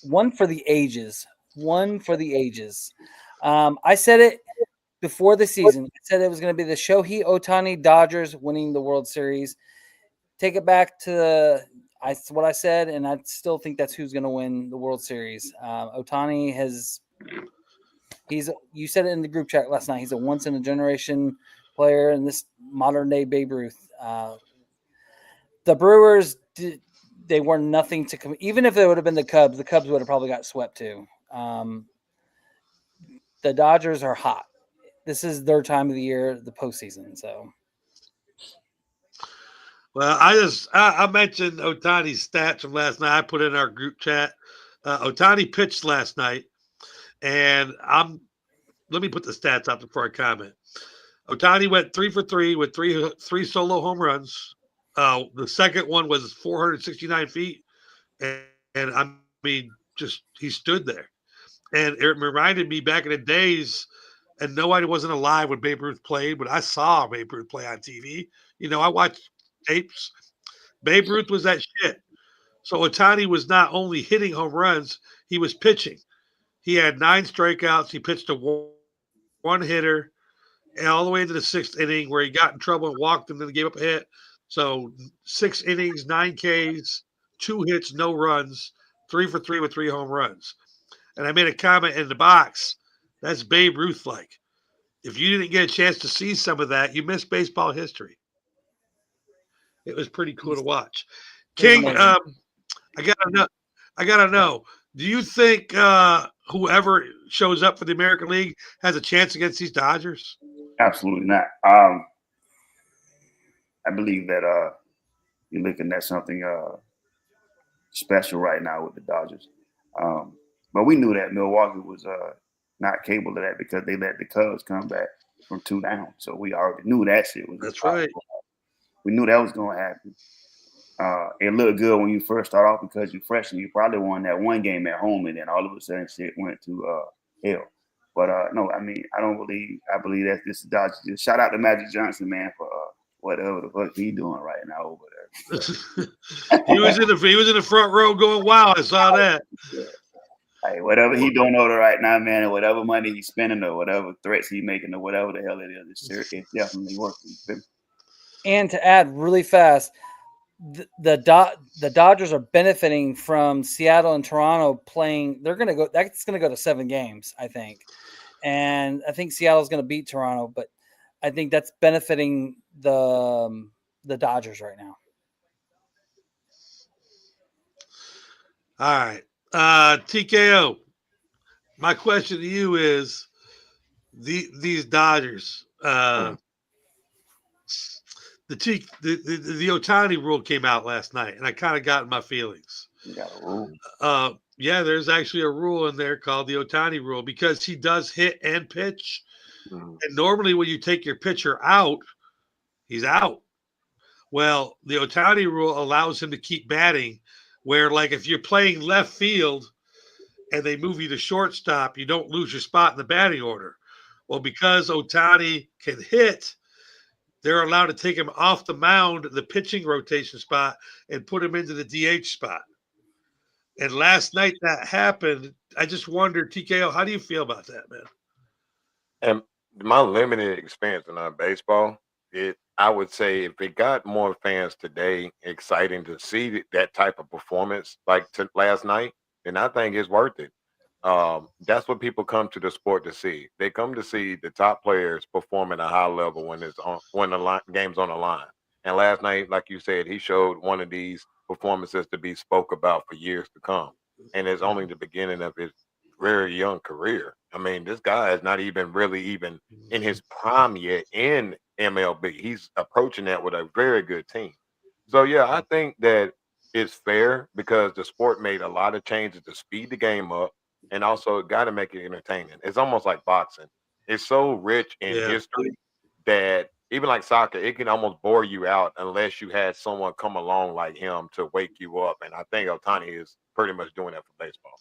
One for the ages. One for the ages. I said it before the season. I said it was going to be the Shohei Ohtani Dodgers winning the World Series. Take it back to what I said, and I still think that's who's going to win the World Series. Ohtani you said it in the group chat last night. He's a once in a generation player in this modern day Babe Ruth. The Brewers, they were nothing to come. Even if it would have been the Cubs would have probably got swept too. The Dodgers are hot. This is their time of the year, the postseason. So, well, I mentioned Ohtani's stats from last night. I put in our group chat. Ohtani pitched last night, and let me put the stats up before I comment. Ohtani went 3 for 3 with three solo home runs. The second one was 469 feet, and I mean, just he stood there, and it reminded me back in the days. And nobody wasn't alive when Babe Ruth played, but I saw Babe Ruth play on TV. I watched tapes. Babe Ruth was that shit. So Ohtani was not only hitting home runs, he was pitching. He had 9 strikeouts. He pitched a one hitter, and all the way into the 6th inning where he got in trouble and walked and then gave up a hit. So 6 innings, 9 Ks, 2 hits, no runs, 3 for 3 with 3 home runs. And I made a comment in the box. That's Babe Ruth like. If you didn't get a chance to see some of that, you missed baseball history. It was pretty cool to watch. King, I gotta know. Do you think whoever shows up for the American League has a chance against these Dodgers? Absolutely not. I believe that you're looking at something special right now with the Dodgers. But we knew that Milwaukee was not capable of that because they let the Cubs come back from 2 down. So we already knew that shit was. That's right. We knew that was going to happen. It looked good when you first start off because you're fresh and you probably won that one game at home, and then all of a sudden shit went to hell. But no, I mean, I believe that this is Dodgers. Just shout out to Magic Johnson, man, for whatever the fuck he doing right now over there. he was in the front row going, wow, I saw that. Yeah. Hey, whatever he doing over right now, man, and whatever money he's spending or whatever threats he's making or whatever the hell it is, it's definitely working. And to add really fast, the Dodgers are benefiting from Seattle and Toronto playing. That's going to go to 7 games, I think. And I think Seattle's going to beat Toronto, but I think that's benefiting the Dodgers right now. All right. TKO, my question to you is these Dodgers, the Ohtani rule came out last night, and I kind of got in my feelings. You got a rule. Yeah, there's actually a rule in there called the Ohtani rule because he does hit and pitch. Mm-hmm. And normally when you take your pitcher out, he's out. Well, the Ohtani rule allows him to keep batting where, like, if you're playing left field and they move you to shortstop, you don't lose your spot in the batting order. Well, because Ohtani can hit, they're allowed to take him off the mound, the pitching rotation spot, and put him into the DH spot. And last night that happened. I just wondered, TKO, how do you feel about that, man? And my limited experience in baseball, I would say if it got more fans today exciting to see that type of performance like last night, then I think it's worth it. That's what people come to the sport to see. They come to see the top players perform at a high level when the game's on the line. And last night, like you said, he showed one of these performances to be spoke about for years to come. And it's only the beginning of his very young career. I mean, this guy is not even really in his prime yet in MLB. He's approaching that with a very good team. So, yeah, I think that it's fair because the sport made a lot of changes to speed the game up and also got to make it entertaining. It's almost like boxing. It's so rich in history that even like soccer, it can almost bore you out unless you had someone come along like him to wake you up. And I think Ohtani is pretty much doing that for baseball.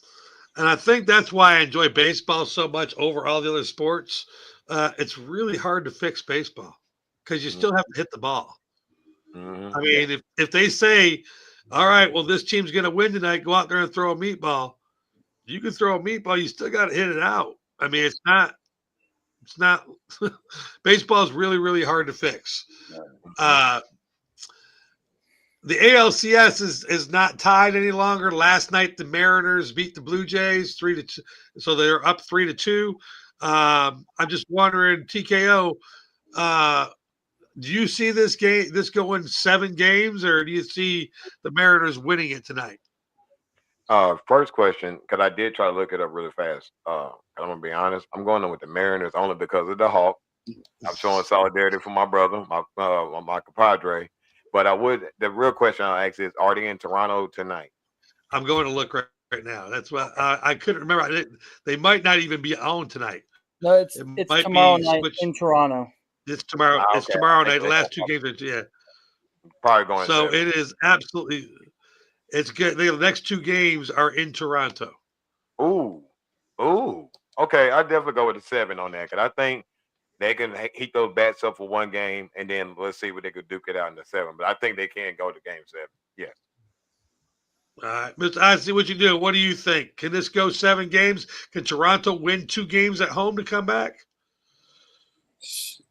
And I think that's why I enjoy baseball so much over all the other sports. It's really hard to fix baseball because you still have to hit the ball. Mhm. I mean, if they say, all right, well, this team's going to win tonight, go out there and throw a meatball. You can throw a meatball, you still got to hit it out. I mean, it's not, baseball is really, really hard to fix. The ALCS is not tied any longer. Last night, the Mariners beat the Blue Jays 3-2, so they're up 3-2. I'm just wondering, TKO, do you see this going 7 games, or do you see the Mariners winning it tonight? First question, because I did try to look it up really fast. I'm gonna be honest. I'm going in with the Mariners only because of the Hawk. I'm showing solidarity for my brother, my compadre. But the real question I'll ask is, are they in Toronto tonight? I'm going to look right now. That's what I couldn't remember. They might not even be on tonight. No, it's might tomorrow be night switched. in Toronto. It's tomorrow. Ah, It's okay. tomorrow night. The last 2 games, yeah. Probably going. So 7. it is absolutely. It's good. The next 2 games are in Toronto. Ooh. Okay, I definitely go with the 7 on that, because I think they can heat those bats up for 1 game, and then let's see what they could duke it out in the 7. But I think they can go to game 7. Yes. All right, Mr. I see what you do. What do you think? Can this go 7 games? Can Toronto win 2 games at home to come back?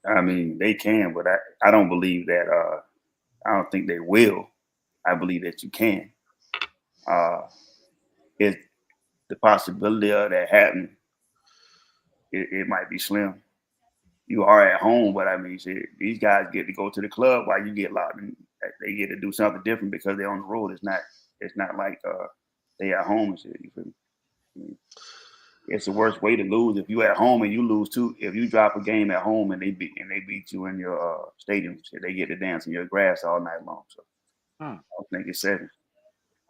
I mean, they can, but I don't believe that. I don't think they will. I believe that you can. It's the possibility of that happening. It might be slim. You are at home, but I mean, shit, these guys get to go to the club while you get locked in. They get to do something different because they're on the road. It's not like they at home and shit. You feel me? I mean, it's the worst way to lose if you at home and you lose too. If you drop a game at home and they beat you in your stadium, shit, they get to dance in your grass all night long. So I think it's 7.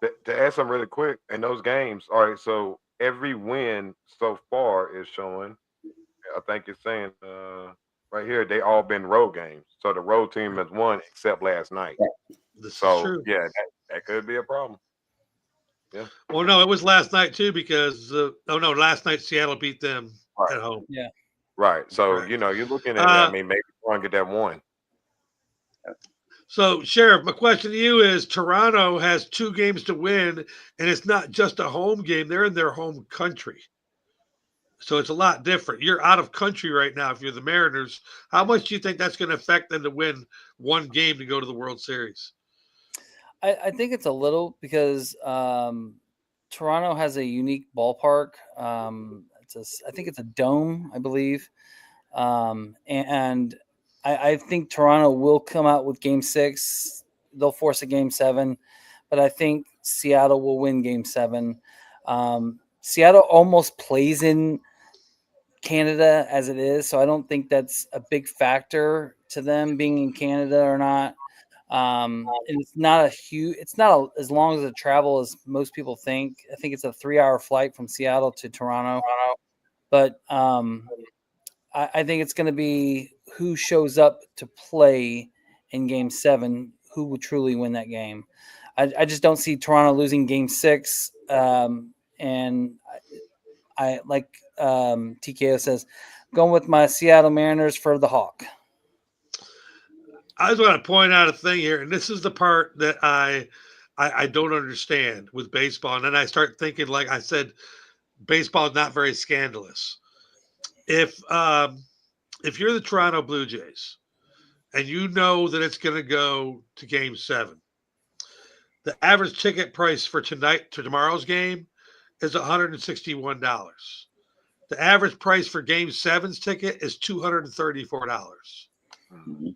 To add something really quick, in those games, all right, so every win so far is showing, I think it's saying right here, they all been road games. So the road team has won except last night. This is So true. yeah, that could be a problem. Yeah. Well, no, it was last night too because last night Seattle beat them Right. at home. Yeah. Right. So Right. you're looking at I mean, maybe try and get that 1. So, Sheriff, my question to you is: Toronto has 2 games to win, and it's not just a home game; they're in their home country, so it's a lot different. You're out of country right now. If you're the Mariners, how much do you think that's going to affect them to win 1 game to go to the World Series? I think it's a little because Toronto has a unique ballpark. I think it's a dome, I believe, and I think Toronto will come out with game 6. They'll force a game 7, but I think Seattle will win game 7. Seattle almost plays in Canada as it is, so I don't think that's a big factor to them being in Canada or not. And it's not as long as the travel as most people think. I think it's a 3-hour flight from Seattle to Toronto, but I think it's going to be who shows up to play in game 7, who will truly win that game. I just don't see Toronto losing game 6. And I like TKO says, going with my Seattle Mariners for the Hawk. I just want to point out a thing here, and this is the part that I don't understand with baseball. And then I start thinking, like I said, baseball is not very scandalous. If you're the Toronto Blue Jays and you know that it's going to go to game 7, the average ticket price for tomorrow's game is $161. The average price for game 7's ticket is $234. Mm-hmm.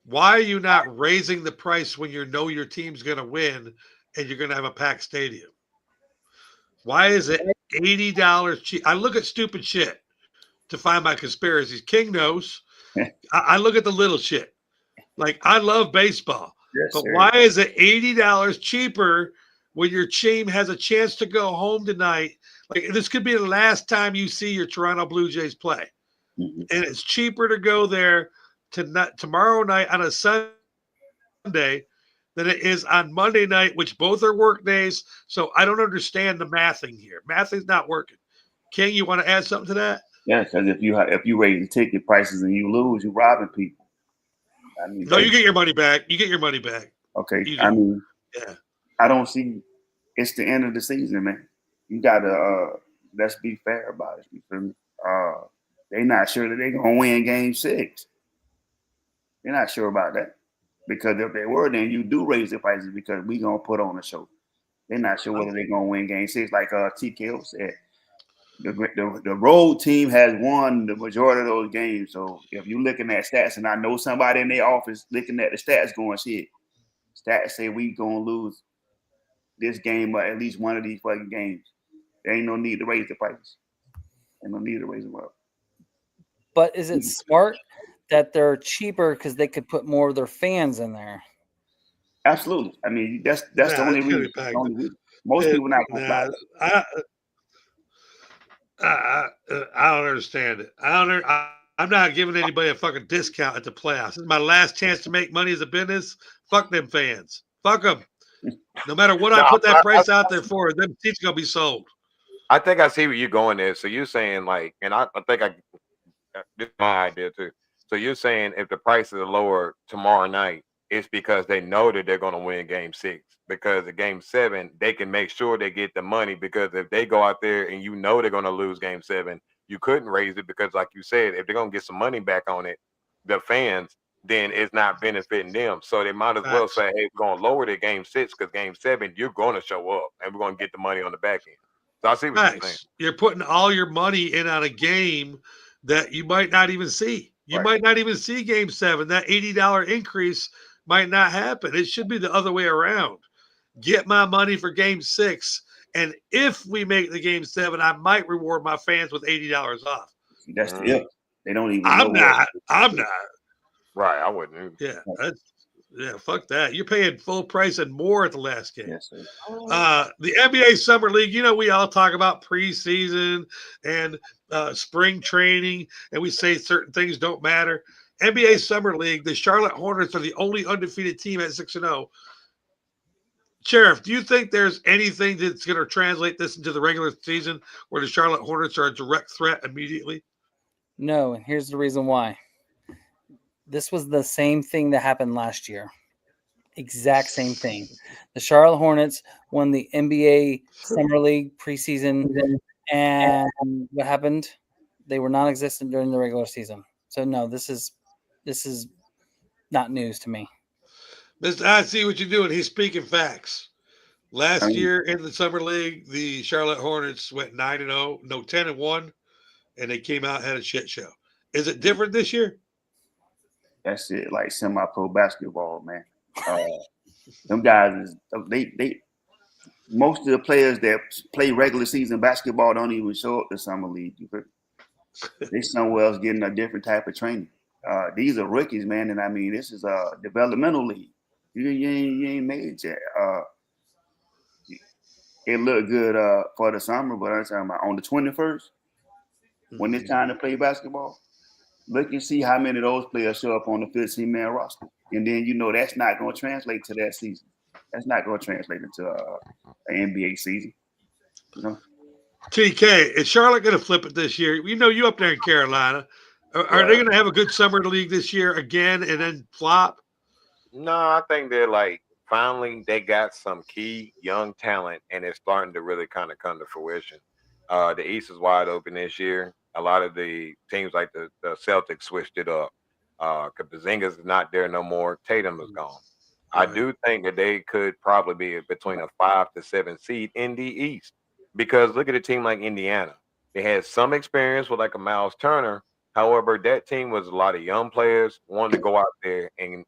Why are you not raising the price when you know your team's going to win and you're going to have a packed stadium? Why is it $80 cheap? I look at stupid shit to find my conspiracies. King knows. I look at the little shit. Like, I love baseball. Yes, but sir. why is it $80 cheaper when your team has a chance to go home tonight? Like, this could be the last time you see your Toronto Blue Jays play. Mm-hmm. And it's cheaper to go there tomorrow night on a Sunday than it is on Monday night, which both are work days. So I don't understand the mathing here. Mathing's not working. King, you want to add something to that? Yeah, because if you raise the ticket prices and you lose, you're robbing people. I mean, No, you get your money back. You get your money back. okay. You I do. mean, Yeah. I don't see. It's the end of the season, man. You gotta let's be fair about it. You feel me? They're not sure that they're gonna win Game 6. They're not sure about that because if they were, then you do raise the prices because we gonna put on a show. They're not sure whether they're gonna win Game 6, like TKO said. The road team has won the majority of those games. So if you're looking at stats, and I know somebody in their office looking at the stats going, shit, stats say we gonna lose this game or at least one of these fucking games. There ain't no need to raise the prices. Ain't no need to raise them up. But is it smart that they're cheaper because they could put more of their fans in there? Absolutely. I mean, that's the only reason. Most people not gonna fly. I don't understand it. I'm not giving anybody a fucking discount at the playoffs. This is my last chance to make money as a business. Fuck them fans. Fuck them. No matter what I put that price out there for, them seats gonna be sold. I think I see where you're going there. So you're saying like, and I think this is my idea too. So you're saying if the prices are lower tomorrow night, it's because they know that they're going to win Game 6. Because at Game 7, they can make sure they get the money. Because if they go out there and you know they're going to lose Game 7, you couldn't raise it because, like you said, if they're going to get some money back on it, the fans, then it's not benefiting them. So they might as well say, hey, we're going to lower the Game 6 because Game 7, you're going to show up and we're going to get the money on the back end. So I see what you're saying. You're putting all your money in on a game that you might not even see. You might not even see Game 7. That $80 increase might not happen. It should be the other way around. Get my money for Game 6, and if we make the Game 7, I might reward my fans with $80 off. That's the if. They don't even. I'm not. Right, I wouldn't. Yeah, fuck that. You're paying full price and more at the last game. Yes, sir. The NBA Summer League, we all talk about preseason and spring training, and we say certain things don't matter. NBA Summer League, the Charlotte Hornets are the only undefeated team at 6-0. Sheriff, do you think there's anything that's going to translate this into the regular season where the Charlotte Hornets are a direct threat immediately? No, and here's the reason why. This was the same thing that happened last year. Exact same thing. The Charlotte Hornets won the NBA Summer League preseason, and what happened? They were non-existent during the regular season. So no, this is not news to me. I see what you're doing. He's speaking facts. Last year in the Summer League, the Charlotte Hornets went 9-0, 10-1, and they came out and had a shit show. Is it different this year? That's it, like semi-pro basketball, man. Them guys they most of the players that play regular season basketball don't even show up to summer league. They somewhere else getting a different type of training. These are rookies, man, and I mean this is a developmental league. You ain't made it yet. It looked good for the summer, but I'm talking about on the 21st, when it's time to play basketball, look and see how many of those players show up on the 15-man roster. And then that's not going to translate to that season. That's not going to translate into an NBA season. TK, is Charlotte going to flip it this year? You up there in Carolina. Are they going to have a good summer league this year again and then flop? No, I think they're like finally they got some key young talent and it's starting to really kind of come to fruition. The East is wide open this year. A lot of the teams like the Celtics switched it up. Porzingis is not there no more. Tatum is gone. Right. I do think that they could probably be between a 5 to 7 seed in the East because look at a team like Indiana. They had some experience with like a Miles Turner. However, that team was a lot of young players wanting to go out there and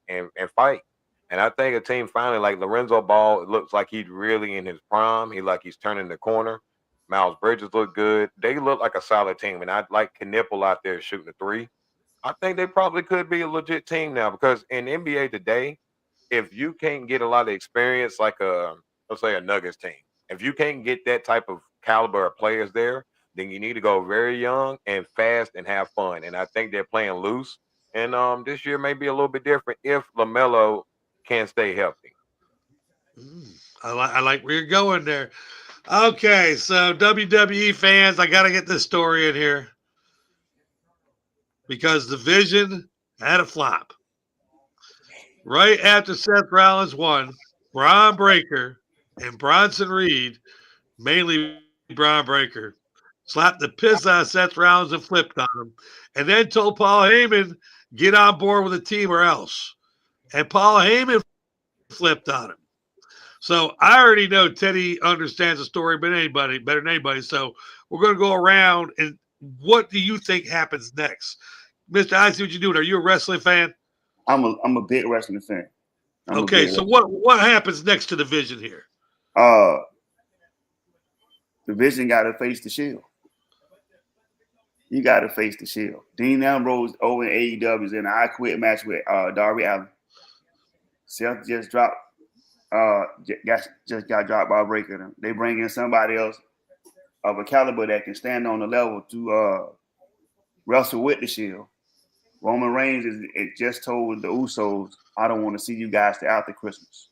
fight. And I think a team finally like Lorenzo Ball, it looks like he's really in his prime. He's turning the corner. Miles Bridges look good. They look like a solid team. And I'd like Knipple out there shooting a 3. I think they probably could be a legit team now because in NBA today, if you can't get a lot of experience like let's say a Nuggets team, if you can't get that type of caliber of players there, then you need to go very young and fast and have fun. And I think they're playing loose. And this year may be a little bit different if LaMelo can stay healthy. I like where you're going there. Okay, so WWE fans, I got to get this story in here because the Vision had a flop. right after Seth Rollins won, Braun Breaker and Bronson Reed, mainly Braun Breaker, slapped the piss out of Seth Rollins and flipped on him, and then told Paul Heyman, get on board with the team or else. And Paul Heyman flipped on him. So I already know Teddy understands the story better than anybody. So we're going to go around and what do you think happens next? Mr. I see what you're doing. Are you a wrestling fan? I'm a big wrestling fan. Okay, so what happens next to the Vision here? The Vision got to face the Shield. You got to face the Shield. Dean Ambrose over in AEW is in an I Quit match with Darby Allin. Seth just dropped. Just got dropped by Breaker. They bring in somebody else of a caliber that can stand on the level to wrestle with the Shield. Roman Reigns just told the Usos, I don't want to see you guys till after Christmas.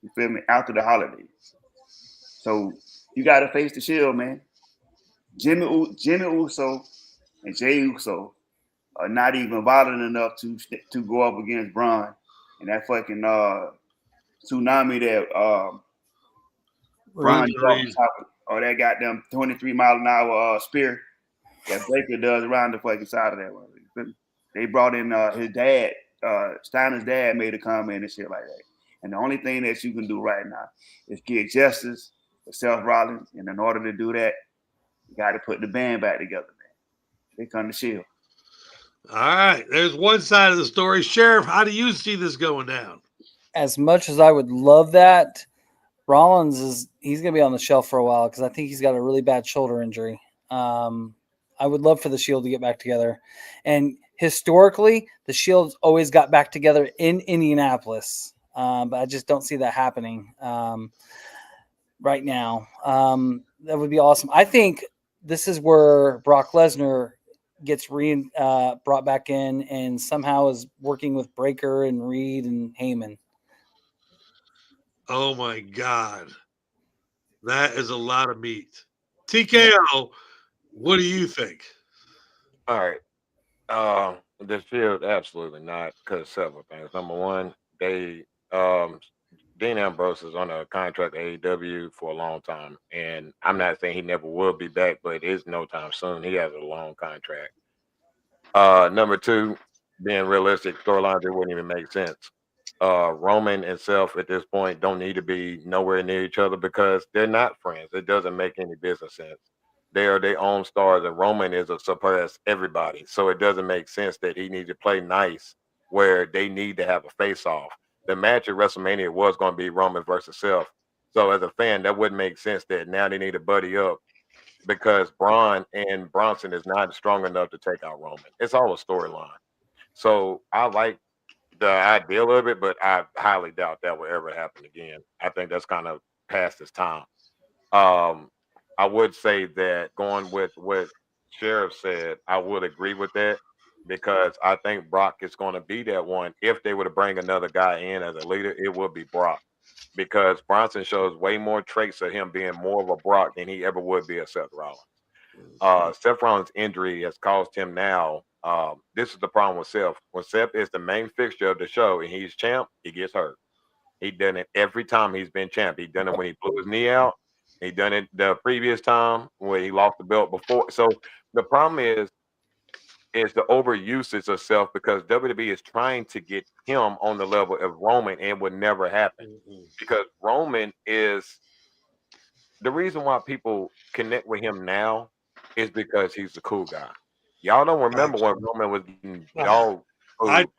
You feel me? After the holidays. So you got to face the Shield, man. Jimmy Uso and Jey Uso are not even violent enough to go up against Braun and that fucking tsunami that Braun dropped or that goddamn 23-mile-an-hour spear that Baker does around the fucking side of that one. They brought in his dad, Steiner's dad made a comment and shit like that. And the only thing that you can do right now is get justice for Seth Rollins. And in order to do that, you got to put the band back together, man. Here come the Shield. All right. There's one side of the story. Sheriff, how do you see this going down? As much as I would love that, Rollins he's going to be on the shelf for a while because I think he's got a really bad shoulder injury. I would love for the Shield to get back together. And historically, the Shield's always got back together in Indianapolis. But I just don't see that happening right now. That would be awesome. I think this is where Brock Lesnar gets brought back in and somehow is working with Breaker and Reed and Heyman. Oh, my God. That is a lot of meat. TKO, what do you think? All right. The Shield, absolutely not, because several things. Number one, Dean Ambrose is on a contract at AEW for a long time, and I'm not saying he never will be back, but it's no time soon. He has a long contract. Number two, being realistic, storylines, it wouldn't even make sense. Roman and Seth at this point don't need to be nowhere near each other because they're not friends. It doesn't make any business sense. They are their own stars, and Roman is a surpass everybody. So it doesn't make sense that he needs to play nice where they need to have a face-off. The match at WrestleMania was going to be Roman versus Seth. So as a fan, that wouldn't make sense that now they need to buddy up because Braun and Bronson is not strong enough to take out Roman. It's all a storyline. So I like the ideal of it, but I highly doubt that will ever happen again. I think that's kind of past its time. I would say that going with what Sheriff said, I would agree with that because I think Brock is going to be that one. If they were to bring another guy in as a leader, it would be Brock because Bronson shows way more traits of him being more of a Brock than he ever would be a Seth Rollins. Seth Rollins' injury has caused him now. This is the problem with Seth. When Seth is the main fixture of the show and he's champ, he gets hurt. He done it every time he's been champ. He done it when he blew his knee out. He done it the previous time when he lost the belt before. So the problem is the overusage of Seth because WWE is trying to get him on the level of Roman and it would never happen because Roman is the reason why people connect with him now is because he's the cool guy. Y'all don't remember when Roman was getting y'all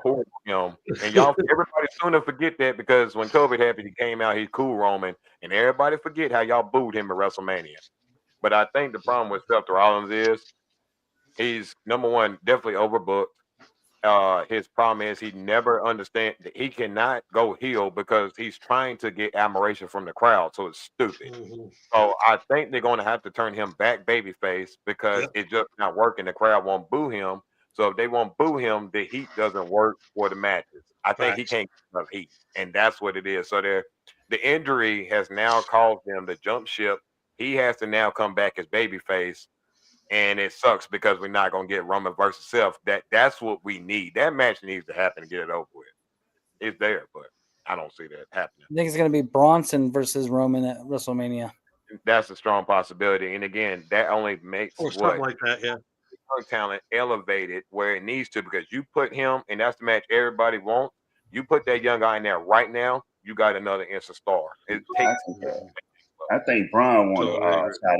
cool with him, and y'all everybody sooner forget that because when COVID happened, he came out, he's cool Roman, and everybody forget how y'all booed him at WrestleMania. But I think the problem with Seth Rollins is he's number one, definitely overbooked. His problem is he never understands that he cannot go heel because he's trying to get admiration from the crowd. So it's stupid. So I think they're going to have to turn him back babyface because it's just not working. The crowd won't boo him. So if they won't boo him, the heat doesn't work for the matches. I think he can't get enough heat, and that's what it is. So the injury has now caused him to jump ship. He has to now come back as babyface. And it sucks because we're not going to get Roman versus Seth. That's what we need. That match needs to happen to get it over with. it's there, but I don't see that happening. I think it's going to be Bronson versus Roman at WrestleMania. That's a strong possibility. And again, that only makes Or what something like that, yeah. young talent elevated where it needs to, because you put him, and that's the match everybody wants. You put that young guy in there right now, you got another instant star. It takes. I think Braun won Totally agree. a shot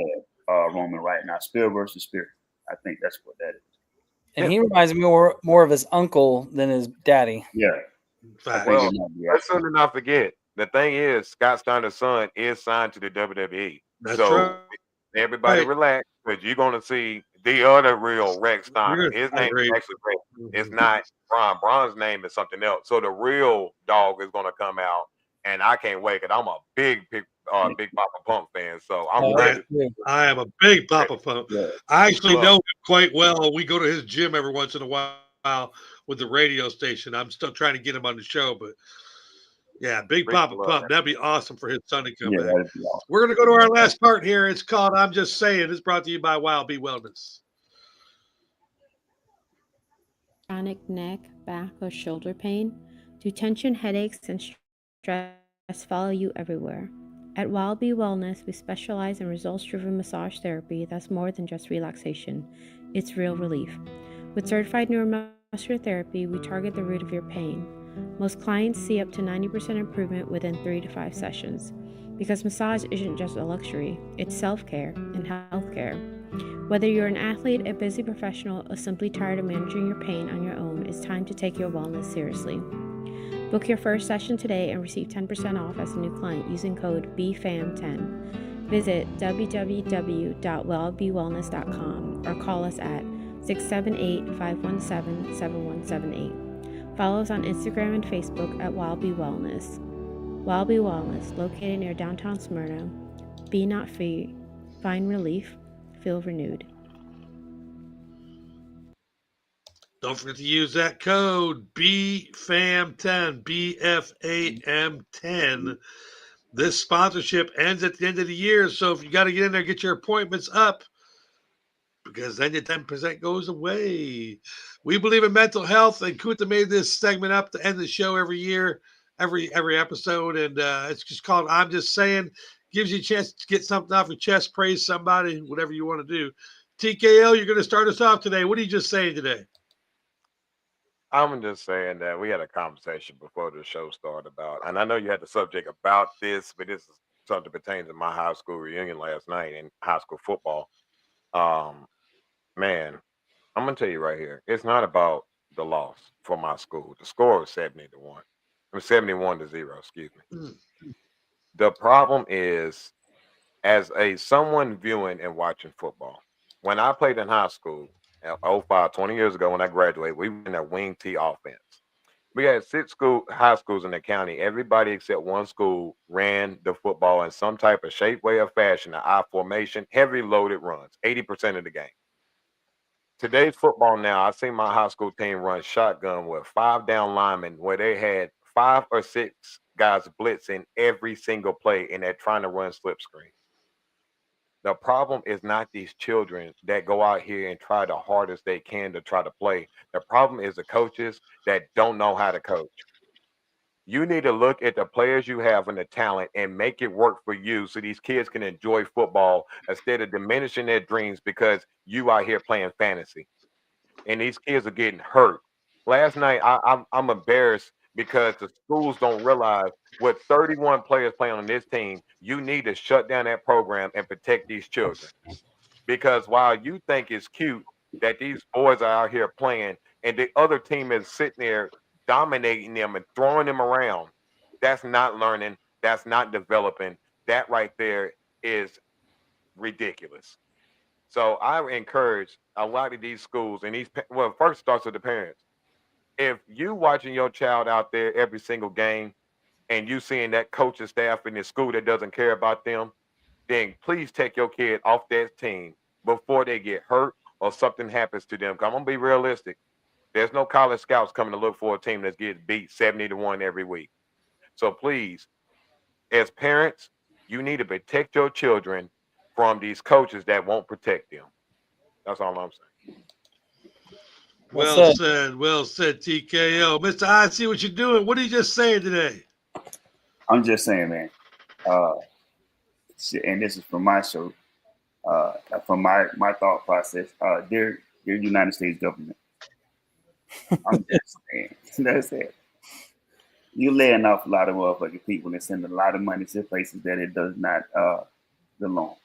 at Roman right now. Spear versus Spear. I think that's what that is. And he reminds me more of his uncle than his daddy. Yeah. Fact. Well, it might be let's not forget. The thing is, Scott Steiner's son is signed to the WWE. That's so right. everybody Right. relax, because you're going to see the other real Rex Steiner. You're His gonna name is agree. actually Rex. It's not Braun. Braun's name is something else. So the real dog is going to come out, and I can't wait, because I'm a big Papa Pump fan. So I'm ready. I am a big Papa Pump. Yeah. I actually Well- know him quite well. We go to his gym every once in a while with the radio station. I'm still trying to get him on the show, but yeah, big Rick Papa love Pump. that. That'd be awesome for his son to come Yeah, back. that'd be awesome. We're going to go to our last part here. It's called I'm Just Saying. It's brought to you by Wild Bee Wellness. Chronic neck, back, or shoulder pain? Do tension, headaches, and stress follow you everywhere? At Wild Bee Wellness, we specialize in results-driven massage therapy that's more than just relaxation. It's real relief. With certified neuromuscular therapy, we target the root of your pain. Most clients see up to 90% improvement within 3 to 5 sessions. Because massage isn't just a luxury, it's self-care and healthcare. Whether you're an athlete, a busy professional, or simply tired of managing your pain on your own, it's time to take your wellness seriously. Book your first session today and receive 10% off as a new client using code BFAM10. Visit www.wellbewellness.com or call us at 678-517-7178. Follow us on Instagram and Facebook at Wild Bee Wellness. Wild Bee Wellness, located near downtown Smyrna. Be not free. Find relief. Feel renewed. Don't forget to use that code BFAM10, BFAM10. This sponsorship ends at the end of the year, so if you got to get in there, get your appointments up, because then your 10% goes away. We believe in mental health, and Kunta made this segment up to end the show every year, every episode, and it's just called I'm Just Saying. Gives you a chance to get something off your chest, praise somebody, whatever you want to do. TKO, you're going to start us off today. What are you just saying today? I'm just saying that we had a conversation before the show started about, and I know you had the subject about this, but this is something that pertains to my high school reunion last night in high school football. Man, I'm gonna tell you right here, it's not about the loss for my school. The score was 70-1. It was 71-0, excuse me. The problem is, as someone viewing and watching football, when I played in high school, 20 years ago when I graduated, we were in a wing T offense. We had 6 high schools in the county. Everybody except one school ran the football in some type of shape, way, or fashion, an I formation, heavy loaded runs, 80% of the game. Today's football now, I see my high school team run shotgun with 5 down linemen, where they had 5 or 6 guys blitzing every single play, and they're trying to run slip screen. The problem is not these children that go out here and try the hardest they can to try to play. The problem is the coaches that don't know how to coach. You need to look at the players you have and the talent and make it work for you, so these kids can enjoy football instead of diminishing their dreams because you out here playing fantasy. And these kids are getting hurt. Last night, I'm embarrassed because the schools don't realize with 31 players playing on this team, you need to shut down that program and protect these children. Because while you think it's cute that these boys are out here playing and the other team is sitting there dominating them and throwing them around, that's not learning. That's not developing. That right there is ridiculous. So I encourage a lot of these schools and first starts with the parents. If you watching your child out there every single game and you seeing that coaching staff in the school that doesn't care about them, then please take your kid off that team before they get hurt or something happens to them. 'Cause I'm going to be realistic. There's no college scouts coming to look for a team that gets beat 70-1 every week. So please, as parents, you need to protect your children from these coaches that won't protect them. That's all I'm saying. Well said. Well said, TKO. Mr. I see what you're doing. What are you just saying today? I'm just saying, man. And this is from my show, from my thought process. Dear United States government, I'm just saying. That's it. You lay an awful lot of motherfucking people and send a lot of money to places that it does not belong.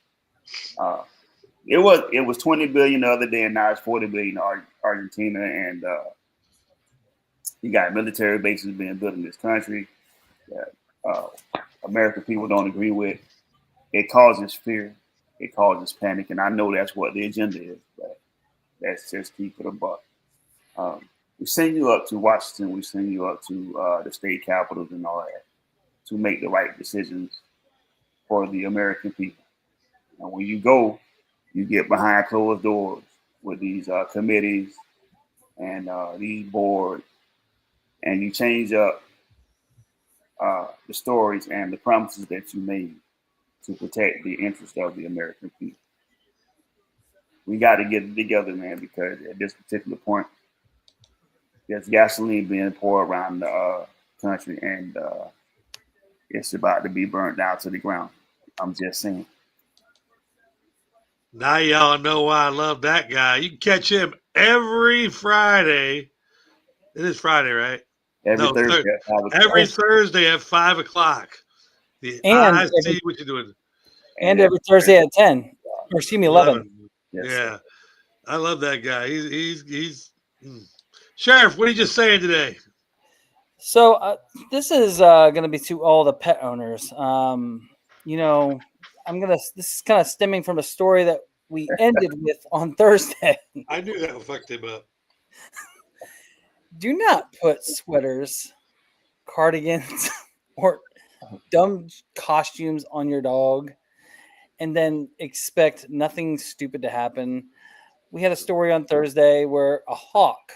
It was 20 billion the other day, and now it's 40 billion in Argentina, and you got military bases being built in this country that American people don't agree with. It causes fear, it causes panic, and I know that's what the agenda is. But let's just keep it a buck. We send you up to Washington, we send you up to the state capitals and all that to make the right decisions for the American people. And when you go, you get behind closed doors with these committees and these boards, and you change up the stories and the promises that you made to protect the interest of the American people. We got to get it together, man, because at this particular point, there's gasoline being poured around the country, and it's about to be burnt down to the ground. I'm just saying. Now y'all know why I love that guy. You can catch him every Friday. It is Friday, right? Every Thursday at 5 o'clock. I see what you're doing. And every Thursday at 10. Or excuse me, 11. Yes, yeah. sir. I love that guy. He's Sheriff, what are you just saying today? So this is going to be to all the pet owners. This is kind of stemming from a story that we ended with on Thursday. I knew that fucked him up. Do not put sweaters, cardigans, or dumb costumes on your dog and then expect nothing stupid to happen. We had a story on Thursday where a hawk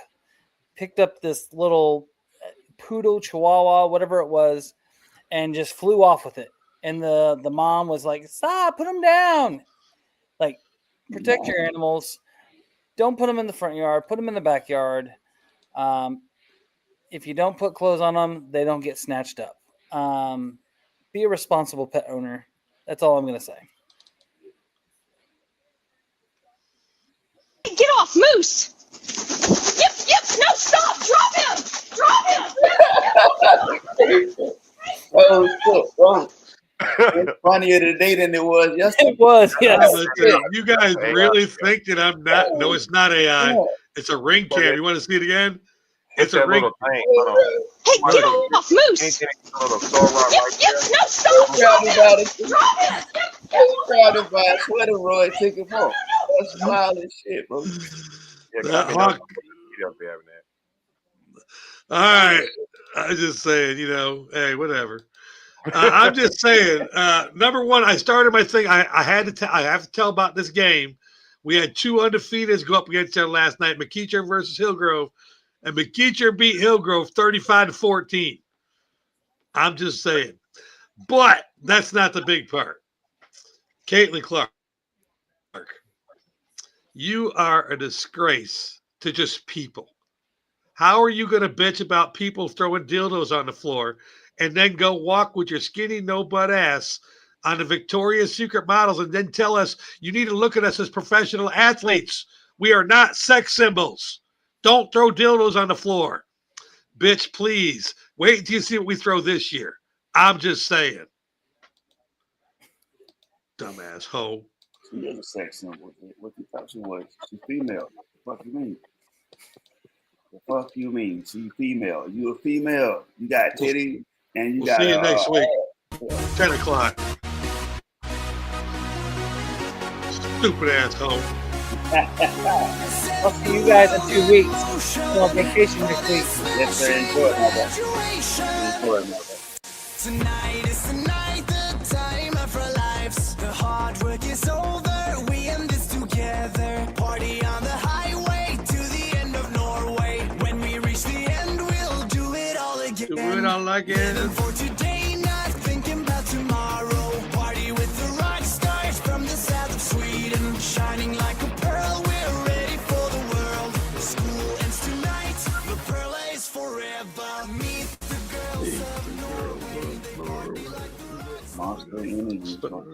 picked up this little poodle, chihuahua, whatever it was, and just flew off with it. And the mom was like, stop, put them down. Like, protect your animals. Don't put them in the front yard. Put them in the backyard. If you don't put clothes on them, they don't get snatched up. Be a responsible pet owner. That's all I'm going to say. Get off, Moose! Yep, no, stop! Drop him! Oh, it's funnier today than it was yesterday. It was, yes. You guys really think that I'm not? No, it's not AI. It's a ring cam. You want to see it again? It's a ring. Hey, get off, Moose! Yep, no, stop! Drop him! Crowded by a sweater, Roy. Take him off. That's wild as shit, bro. That hawk. All right. I was just saying, hey, whatever. I'm just saying, number one, I started my thing. I have to tell about this game. We had two undefeateds go up against each other last night, McEacher versus Hillgrove, and McEacher beat Hillgrove 35-14. I'm just saying. But that's not the big part. Caitlin Clark, you are a disgrace to just people. How are you going to bitch about people throwing dildos on the floor and then go walk with your skinny, no-butt ass on the Victoria's Secret models and then tell us you need to look at us as professional athletes? We are not sex symbols. Don't throw dildos on the floor. Bitch, please. Wait until you see what we throw this year. I'm just saying. Dumbass hoe. She is a sex symbol. What you thought she was? She's female. What the fuck you mean? The fuck you mean? She's female. You a female. You got titty and you got. See you next week. 10 o'clock. Stupid asshole. I'll see you guys in 2 weeks. I'm on vacation next week. Yes, sir. Enjoy it, my boy. Enjoy it, my boy. Tonight is the night, the time of our lives. The hard work is over, we end this together. Party on the highway to the end of Norway. When we reach the end, we'll do it all again. Do it all again. Living for today, not thinking about tomorrow. Party with the rock stars from the south of Sweden. Shining like a pearl, we're ready for the world. School ends Still in the